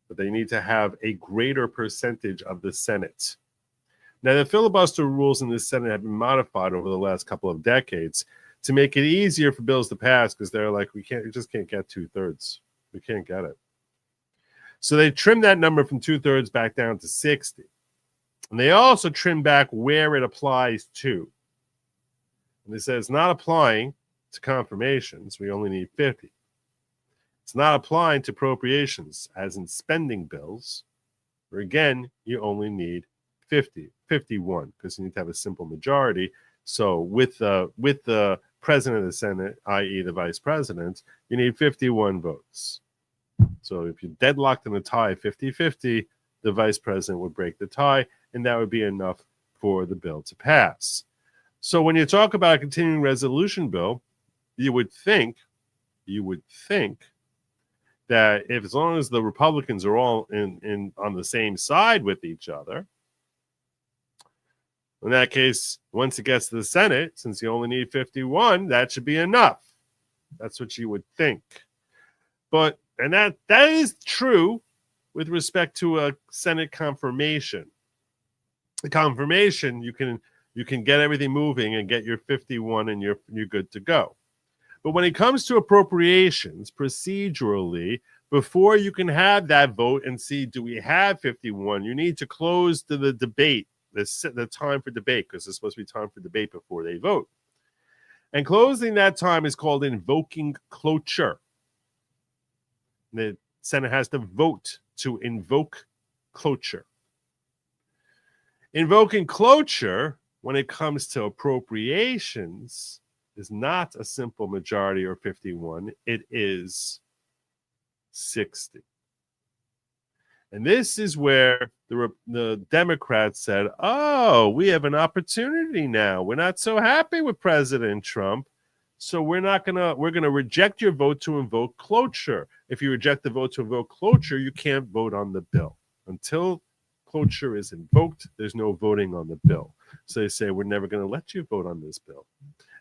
but they need to have a greater percentage of the Senate. Now, the filibuster rules in the Senate have been modified over the last couple of decades to make it easier for bills to pass, because they're like, we just can't get 2/3. We can't get it. So they trimmed that number from 2/3 back down to 60. And they also trim back where it applies to. And they say it's not applying to confirmations. We only need 50. It's not applying to appropriations, as in spending bills, where again, you only need 51, because you need to have a simple majority. So with the president of the Senate, i.e. the vice president, you need 51 votes. So if you're deadlocked in a tie 50-50, the vice president would break the tie, and that would be enough for the bill to pass. So when you talk about a continuing resolution bill, you would think that if, as long as the Republicans are all in on the same side with each other, in that case, once it gets to the Senate, since you only need 51, that should be enough. That's what you would think. But that is true with respect to a Senate confirmation. The confirmation, you can get everything moving and get your 51 and you're good to go. But when it comes to appropriations, procedurally, before you can have that vote and see, do we have 51, you need to close to the debate, the time for debate, because there's supposed to be time for debate before they vote. And closing that time is called invoking cloture. The Senate has to vote to invoke cloture. Invoking cloture, when it comes to appropriations, is not a simple majority or 51. It is 60. And this is where the Democrats said, oh, we have an opportunity now. We're not so happy with President Trump. So we're going to reject your vote to invoke cloture. If you reject the vote to invoke cloture, you can't vote on the bill. Until cloture is invoked, there's no voting on the bill. So they say, we're never going to let you vote on this bill.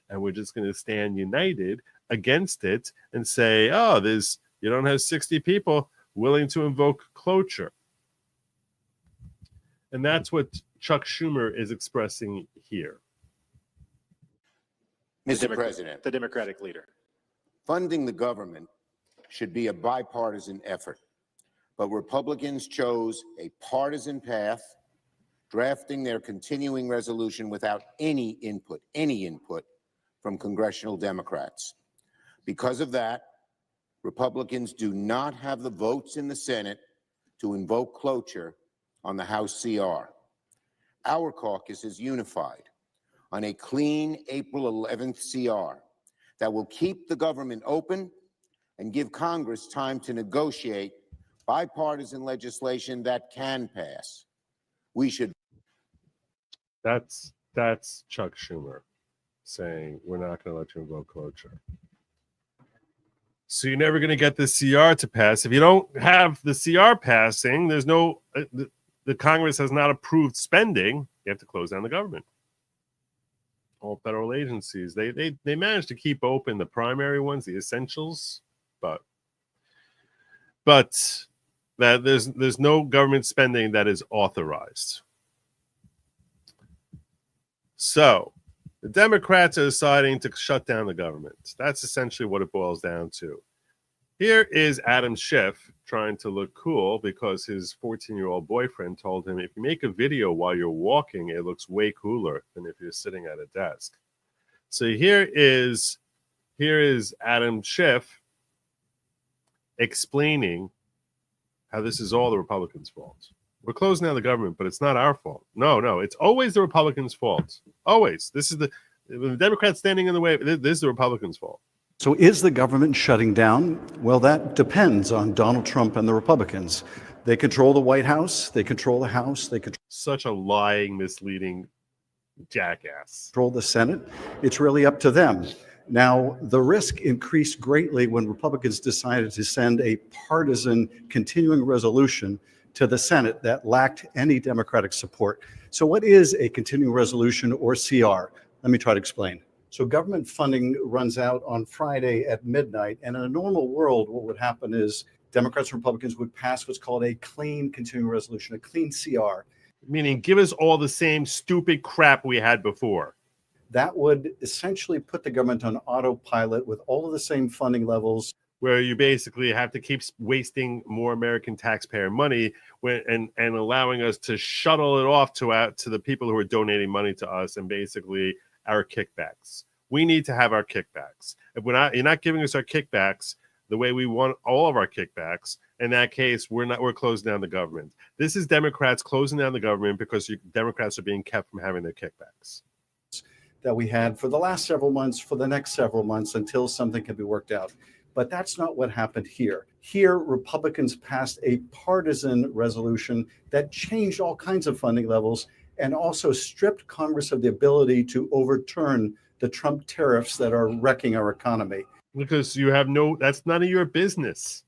And we're just going to stand united against it and say, oh, you don't have 60 people willing to invoke cloture. And that's what Chuck Schumer is expressing here. Mr. President, the Democratic leader. Funding the government should be a bipartisan effort, but Republicans chose a partisan path, drafting their continuing resolution without any input from congressional Democrats. Because of that, Republicans do not have the votes in the Senate to invoke cloture on the House CR. Our caucus is unified on a clean April 11th CR that will keep the government open and give Congress time to negotiate bipartisan legislation that can pass. We should. That's Chuck Schumer saying, we're not going to let you invoke cloture. So you're never going to get the CR to pass. If you don't have the CR passing, there's no, the Congress has not approved spending. You have to close down the government. All federal agencies, they managed to keep open the primary ones, the essentials, but that there's no government spending that is authorized. So the Democrats are deciding to shut down the government. That's essentially what it boils down to. Here is Adam Schiff trying to look cool because his 14-year-old boyfriend told him, if you make a video while you're walking, it looks way cooler than if you're sitting at a desk. So here is Adam Schiff explaining how this is all the Republicans' fault. We're closing down the government, but it's not our fault. No, it's always the Republicans' fault. Always. This is the Democrats standing in the way. This is the Republicans' fault. So is the government shutting down? Well, that depends on Donald Trump and the Republicans. They control the White House. They control the House. They control such a lying, misleading jackass. Control the Senate. It's really up to them. Now, the risk increased greatly when Republicans decided to send a partisan continuing resolution to the Senate that lacked any Democratic support. So what is a continuing resolution or CR? Let me try to explain. So government funding runs out on Friday at midnight. And in a normal world, what would happen is Democrats and Republicans would pass what's called a clean continuing resolution, a clean CR. Meaning give us all the same stupid crap we had before. That would essentially put the government on autopilot with all of the same funding levels. Where you basically have to keep wasting more American taxpayer money and allowing us to shuttle it off to the people who are donating money to us and basically our kickbacks. We need to have our kickbacks. If you're not giving us our kickbacks the way we want all of our kickbacks, in that case, we're closing down the government. This is Democrats closing down the government because Democrats are being kept from having their kickbacks. that we had for the last several months, for the next several months, until something can be worked out. But that's not what happened here. Here, Republicans passed a partisan resolution that changed all kinds of funding levels and also stripped Congress of the ability to overturn the Trump tariffs that are wrecking our economy. Because you have that's none of your business.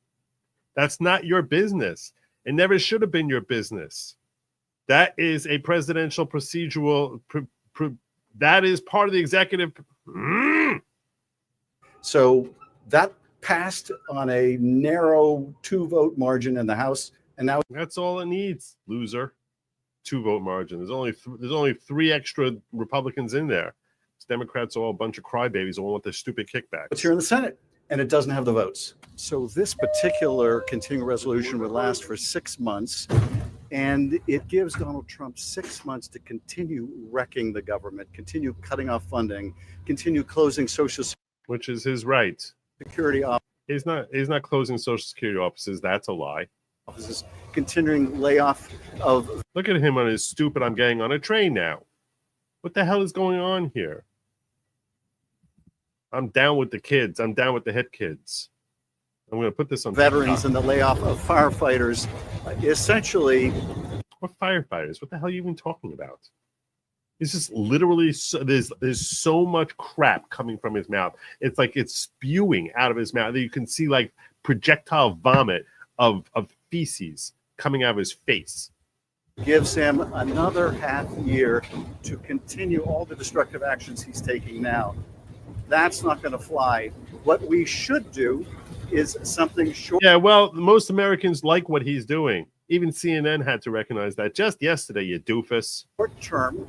That's not your business. It never should have been your business. That is a presidential procedural, that is part of the executive. So that passed on a narrow 2-vote margin in the House, and now that's all it needs, loser. 2-vote margin. There's only 3 extra Republicans in there. Democrats are all a bunch of crybabies, all want their stupid kickbacks. it's here in the Senate, and it doesn't have the votes. So this particular continuing resolution would last for 6 months, and it gives Donald Trump 6 months to continue wrecking the government, continue cutting off funding, continue closing Social Security. Which is his right. Security He's not closing Social Security offices. That's a lie. Offices, continuing layoff of. Look at him on his stupid "I'm getting on a train now." What the hell is going on here? I'm down with the kids. I'm down with the hit kids. I'm going to put this on veterans and the layoff of firefighters. Essentially, what firefighters? What the hell are you even talking about? It's just literally there's so much crap coming from his mouth. It's like it's spewing out of his mouth. You can see like projectile vomit of feces coming out of his face. Gives him another half year to continue all the destructive actions he's taking now. That's not going to fly. What we should do is something short. Yeah, well, most Americans like what he's doing. Even CNN had to recognize that just yesterday, you doofus. Short term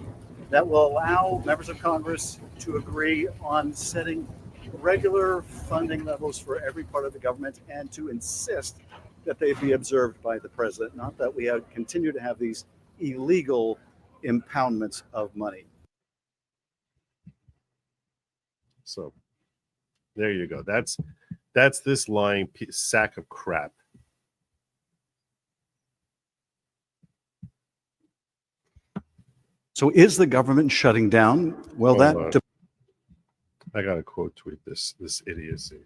that will allow members of Congress to agree on setting regular funding levels for every part of the government and to insist that they be observed by the president, not that we continue to have these illegal impoundments of money. So there you go. That's this lying sack of crap. So is the government shutting down? Well, I got to quote tweet this idiocy.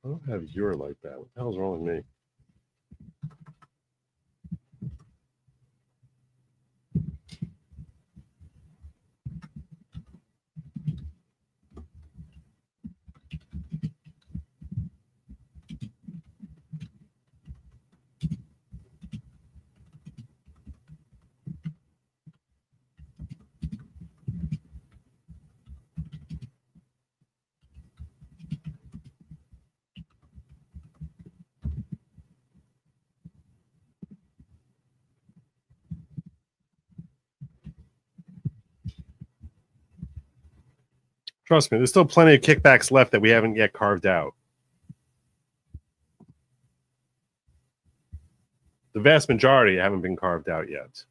I don't have your like that. What the hell's wrong with me? Trust me, there's still plenty of kickbacks left that we haven't yet carved out. The vast majority haven't been carved out yet.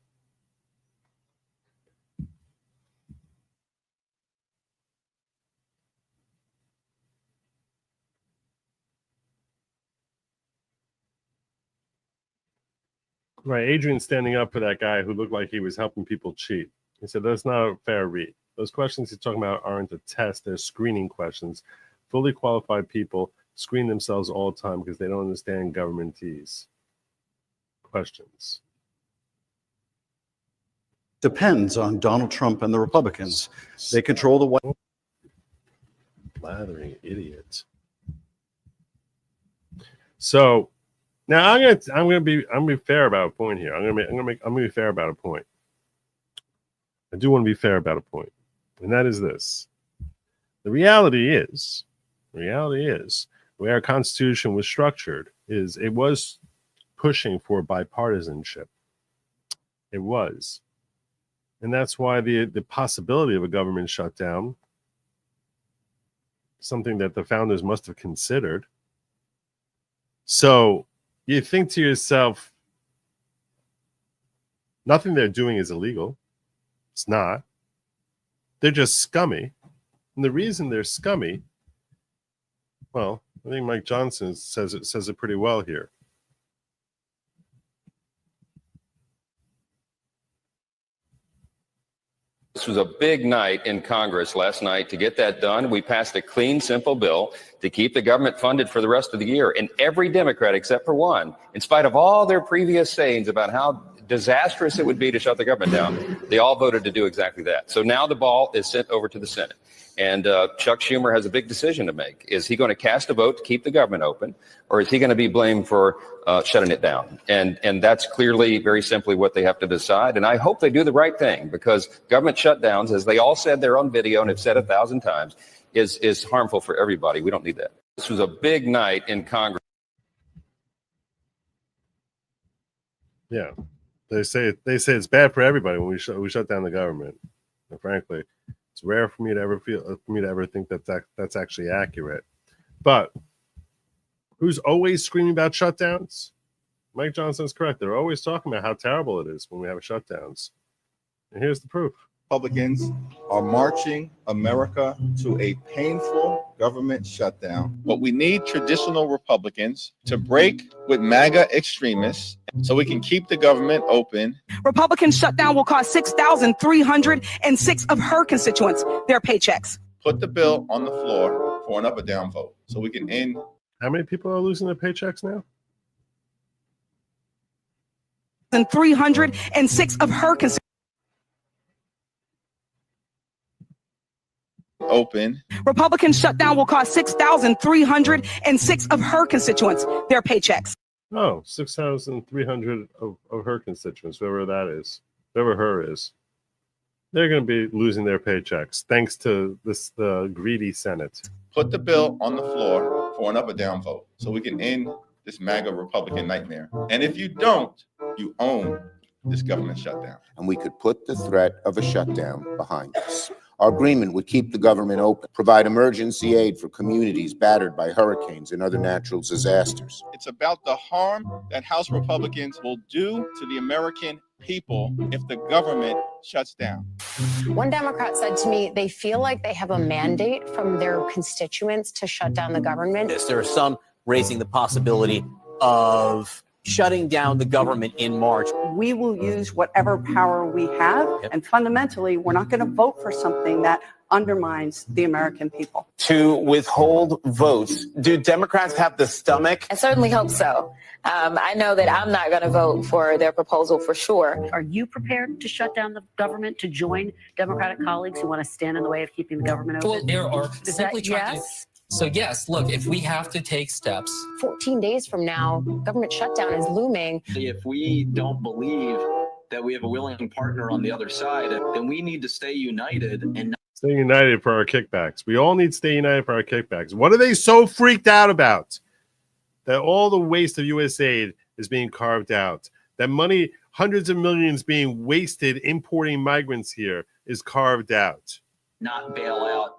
Right, Adrian's standing up for that guy who looked like he was helping people cheat. He said, that's not a fair read. Those questions he's talking about aren't a test, they're screening questions. Fully qualified people screen themselves all the time because they don't understand governmentese. Questions. Depends on Donald Trump and the Republicans. They control the White House. Blathering idiot. So now I'm gonna be fair about a point here. I'm gonna be fair about a point. I do want to be fair about a point. And that is this. The reality is, the way our Constitution was structured is it was pushing for bipartisanship. It was. And that's why the possibility of a government shutdown, something that the founders must have considered. So you think to yourself, nothing they're doing is illegal. It's not. They're just scummy. And the reason they're scummy, well, I think Mike Johnson says it pretty well here. This was a big night in Congress last night to get that done. We passed a clean, simple bill to keep the government funded for the rest of the year. And every Democrat, except for one, in spite of all their previous sayings about how disastrous it would be to shut the government down, they all voted to do exactly that. So now the ball is sent over to the Senate. And Chuck Schumer has a big decision to make. Is he going to cast a vote to keep the government open, or is he going to be blamed for shutting it down? And that's clearly, very simply, what they have to decide. And I hope they do the right thing, because government shutdowns, as they all said there on video and have said 1,000 times, is harmful for everybody. We don't need that. This was a big night in Congress. Yeah, they say it's bad for everybody when we shut down the government. And frankly, it's rare for me to ever think that's actually accurate. But who's always screaming about shutdowns? Mike Johnson's correct. They're always talking about how terrible it is when we have shutdowns. And here's the proof. Republicans are marching America to a painful government shutdown. But we need traditional Republicans to break with MAGA extremists so we can keep the government open. Republican shutdown will cost 6,306 of her constituents their paychecks. Put the bill on the floor for an up or down vote so we can end. How many people are losing their paychecks now? And 306 of her constituents. Open. Republican shutdown will cost 6,306 of her constituents their paychecks. Oh, 6,300 of her constituents, whoever that is, whoever her is. They're going to be losing their paychecks thanks to the greedy Senate. Put the bill on the floor for an up or down vote so we can end this MAGA Republican nightmare. And if you don't, you own this government shutdown. And we could put the threat of a shutdown behind us. Our agreement would keep the government open, provide emergency aid for communities battered by hurricanes and other natural disasters. It's about the harm that House Republicans will do to the American people if the government shuts down. One Democrat said to me, they feel like they have a mandate from their constituents to shut down the government. There are some raising the possibility of shutting down the government in March. We will use whatever power we have, and fundamentally, we're not going to vote for something that undermines the American people. To withhold votes, do Democrats have the stomach? I certainly hope so. I know that I'm not going to vote for their proposal for sure. Are you prepared to shut down the government, to join Democratic colleagues who want to stand in the way of keeping the government open? Well, there are Is simply that trying yes? So yes, look, if we have to take steps. 14 days from now, government shutdown is looming. If we don't believe that we have a willing partner on the other side, then we need to stay united and Stay united for our kickbacks. We all need to stay united for our kickbacks. What are they so freaked out about? That all the waste of U.S. aid is being carved out. That money, hundreds of millions being wasted importing migrants here, is carved out. not bail out.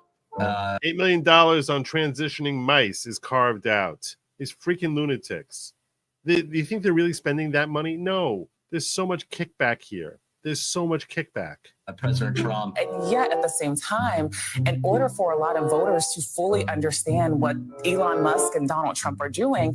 $8 million on transitioning mice is carved out. These freaking lunatics. Do you think they're really spending that money? No. There's so much kickback here. There's so much kickback. President Trump. And yet, at the same time, in order for a lot of voters to fully understand what Elon Musk and Donald Trump are doing,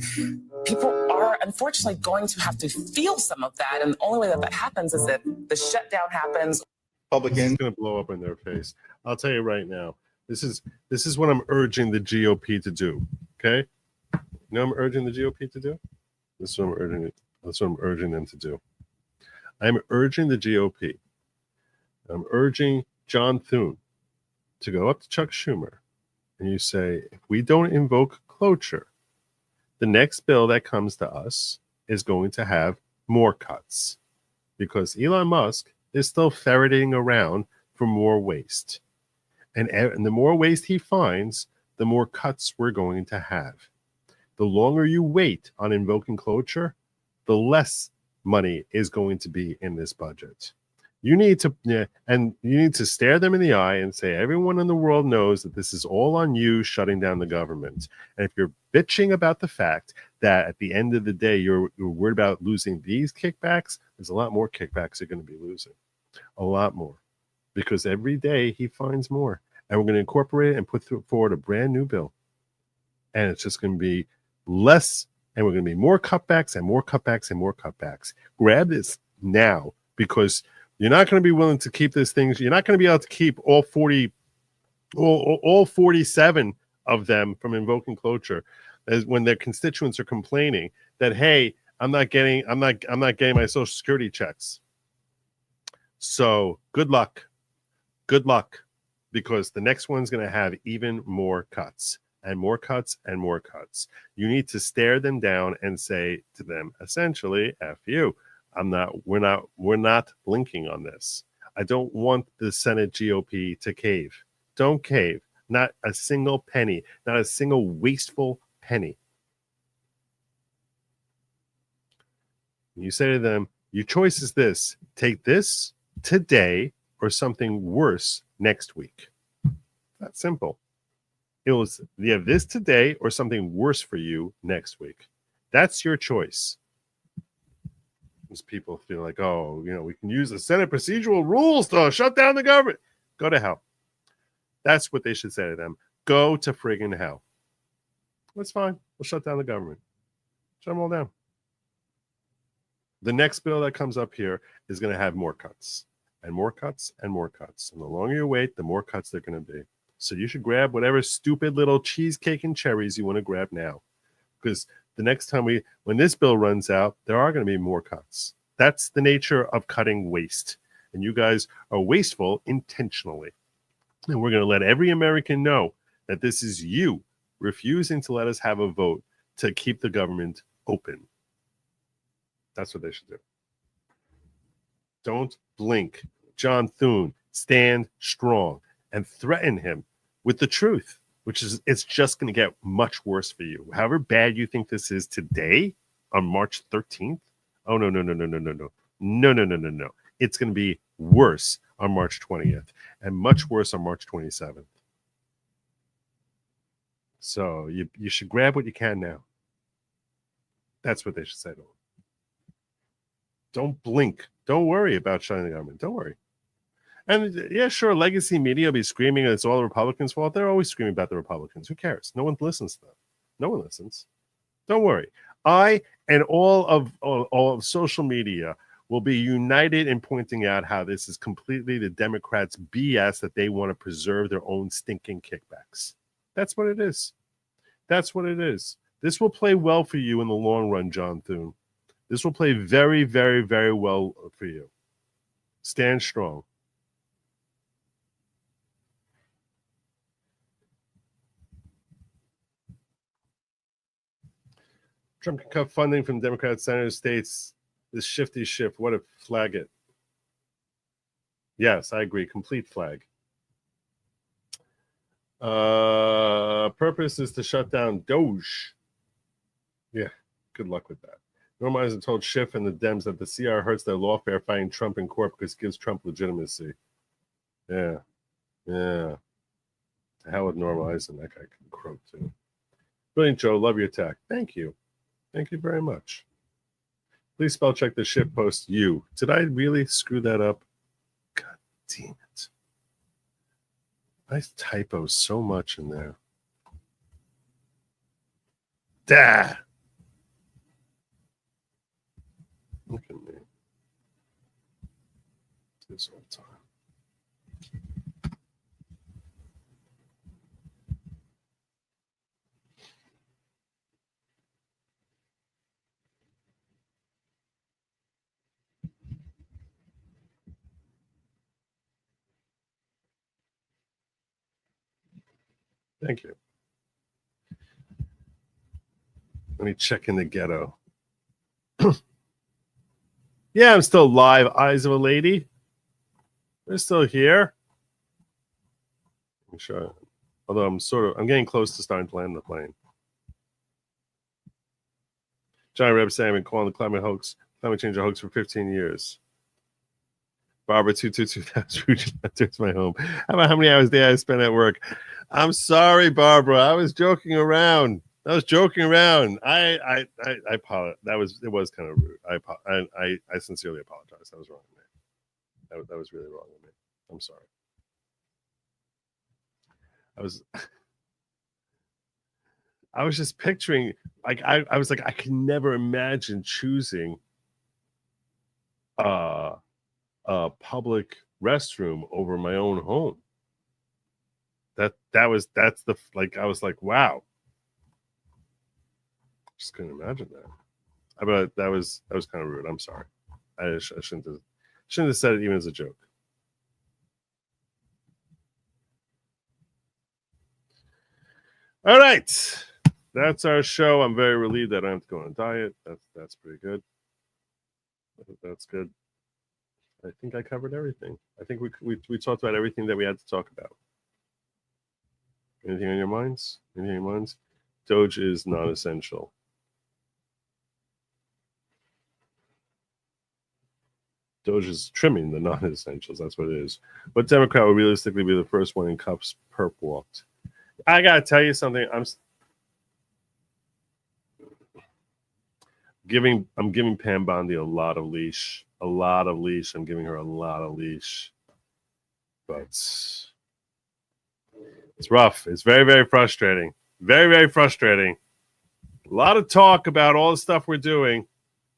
people are unfortunately going to have to feel some of that. And the only way that that happens is if the shutdown happens. Republicans going to blow up in their face. I'll tell you right now. This is what I'm urging the GOP to do. Okay, you know what I'm urging the GOP to do. This is what I'm urging it. That's what I'm urging them to do. I'm urging the GOP. I'm urging John Thune to go up to Chuck Schumer and you say, if we don't invoke cloture, the next bill that comes to us is going to have more cuts because Elon Musk is still ferreting around for more waste. And the more waste he finds, the more cuts we're going to have. The longer you wait on invoking cloture, the less money is going to be in this budget. You need to stare them in the eye and say, everyone in the world knows that this is all on you shutting down the government. And if you're bitching about the fact that at the end of the day, you're worried about losing these kickbacks, there's a lot more kickbacks you're going to be losing. A lot more. Because every day he finds more. And we're going to incorporate it and put forward a brand new bill. And it's just going to be less, and we're going to be more cutbacks and more cutbacks and more cutbacks. Grab this now, because you're not going to be willing to keep this thing. You're not going to be able to keep all 47 of them from invoking cloture, as when their constituents are complaining that, hey, I'm not getting my Social Security checks. So good luck, because the next one's going to have even more cuts and more cuts and more cuts. You need to stare them down and say to them, essentially, F you. We're not blinking on this. I don't want the Senate GOP to cave. Don't cave. Not a single penny, not a single wasteful penny. You say to them, your choice is this: take this today or something worse next week. That's simple. You have this today or something worse for you next week. That's your choice. People feel like, oh, we can use the Senate procedural rules to shut down the government. Go to hell. That's what they should say to them. Go to friggin' hell. That's fine. We'll shut down the government. Shut them all down. The next bill that comes up here is going to have more cuts and more cuts and more cuts. And the longer you wait, the more cuts they're going to be. So you should grab whatever stupid little cheesecake and cherries you want to grab now. Because the next time when this bill runs out, there are going to be more cuts. That's the nature of cutting waste. And you guys are wasteful intentionally. And we're going to let every American know that this is you refusing to let us have a vote to keep the government open. That's what they should do. Don't blink. John Thune, stand strong and threaten him with the truth, which is it's just going to get much worse for you. However bad you think this is today on March 13th, oh, no. It's going to be worse on March 20th and much worse on March 27th. So you should grab what you can now. That's what they should say to him. Don't blink. Don't worry about shutting the government. Don't worry. And yeah, sure, legacy media will be screaming it's all the Republicans' fault. They're always screaming about the Republicans. Who cares? No one listens to them. No one listens. Don't worry. I and all of social media will be united in pointing out how this is completely the Democrats' BS that they want to preserve their own stinking kickbacks. That's what it is. That's what it is. This will play well for you in the long run, John Thune. This will play very, very, very well for you. Stand strong. Trump can cut funding from Democrat senators, states. This shifty shift. What if flag it? Yes, I agree. Complete flag. Purpose is to shut down Doge. Yeah, good luck with that. Normalizing told Schiff and the Dems that the CR hurts their lawfare fighting Trump in court because it gives Trump legitimacy. Yeah. The hell with normalizing. That guy can croak too. Brilliant, Joe. Love your attack. Thank you. Thank you very much. Please spell check the Schiff post you. Did I really screw that up? God damn it. I typo so much in there. Dah. Look at me. This all the time. Thank you. Let me check in the ghetto. Yeah, I'm still live. Eyes of a Lady. We're still here. I'm sure. Although I'm getting close to starting to land the plane. Johnny Reb saying I've been calling the climate change a hoax for 15 years. Barbara 222, that's rude. That's my home. How about how many hours a day I spend at work? I'm sorry, Barbara. I was joking around. I apologize. It was kind of rude. I sincerely apologize. That was wrong with me. That was really wrong with me. I'm sorry. I was just picturing, like, I was like, I can never imagine choosing a public restroom over my own home. I was like, wow. Just couldn't imagine that. But that was kind of rude. I'm sorry. I shouldn't have said it even as a joke. All right. That's our show. I'm very relieved that I don't have to go on a diet. That's pretty good. That's good. I think I covered everything. I think we talked about everything that we had to talk about. Anything on your minds? Anything on your minds? Doge is non-essential. Doge is trimming the non-essentials. That's what it is. What Democrat would realistically be the first one in cuffs perp walked? I gotta tell you something. I'm giving Pam Bondi a lot of leash. I'm giving her a lot of leash. But it's rough. It's very, very frustrating. Very, very frustrating. A lot of talk about all the stuff we're going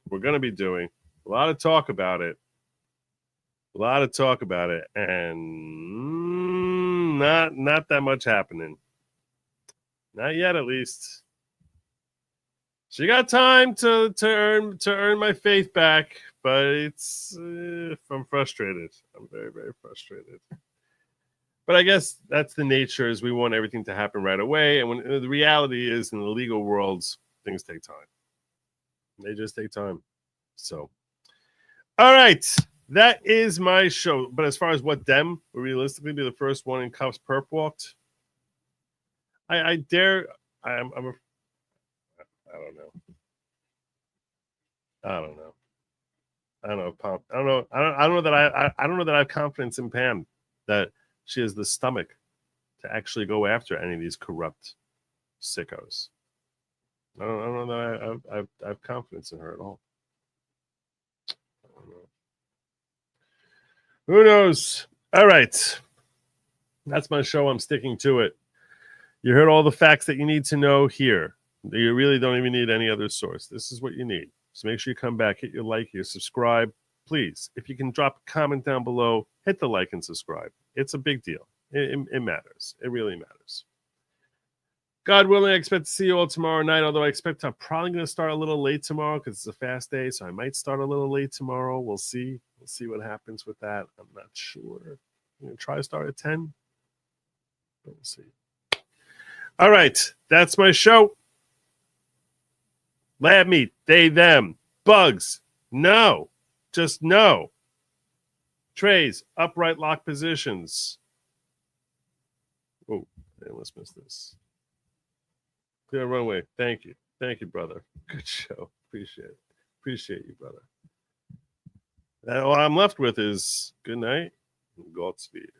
to be doing. A lot of talk about it. And not that much happening. Not yet, at least. She got time to earn my faith back, but I'm frustrated. I'm very, very frustrated. But I guess that's the nature, is we want everything to happen right away. And when the reality is, in the legal worlds, things take time. They just take time. So, all right. That is my show. But as far as what Dem will realistically be the first one in cuffs perp walked, I don't know. I don't know that I have confidence in Pam that she has the stomach to actually go after any of these corrupt sickos. I don't know that I have confidence in her at all. I don't know. Who knows? All right. That's my show. I'm sticking to it. You heard all the facts that you need to know here. You really don't even need any other source. This is what you need. So make sure you come back, hit your like, your subscribe. Please, if you can drop a comment down below, hit the like and subscribe. It's a big deal. It matters. It really matters. God willing, I expect to see you all tomorrow night, although I expect I'm probably going to start a little late tomorrow because it's a fast day, so I might start a little late tomorrow. We'll see. We'll see what happens with that. I'm not sure. I'm going to try to start at 10, but we'll see. All right. That's my show. Lab meat, they, them, bugs, no, just no. Trays, upright lock positions. Oh, I almost missed this. Clear runway. Thank you, brother. Good show. Appreciate you, brother. All I'm left with is good night and Godspeed.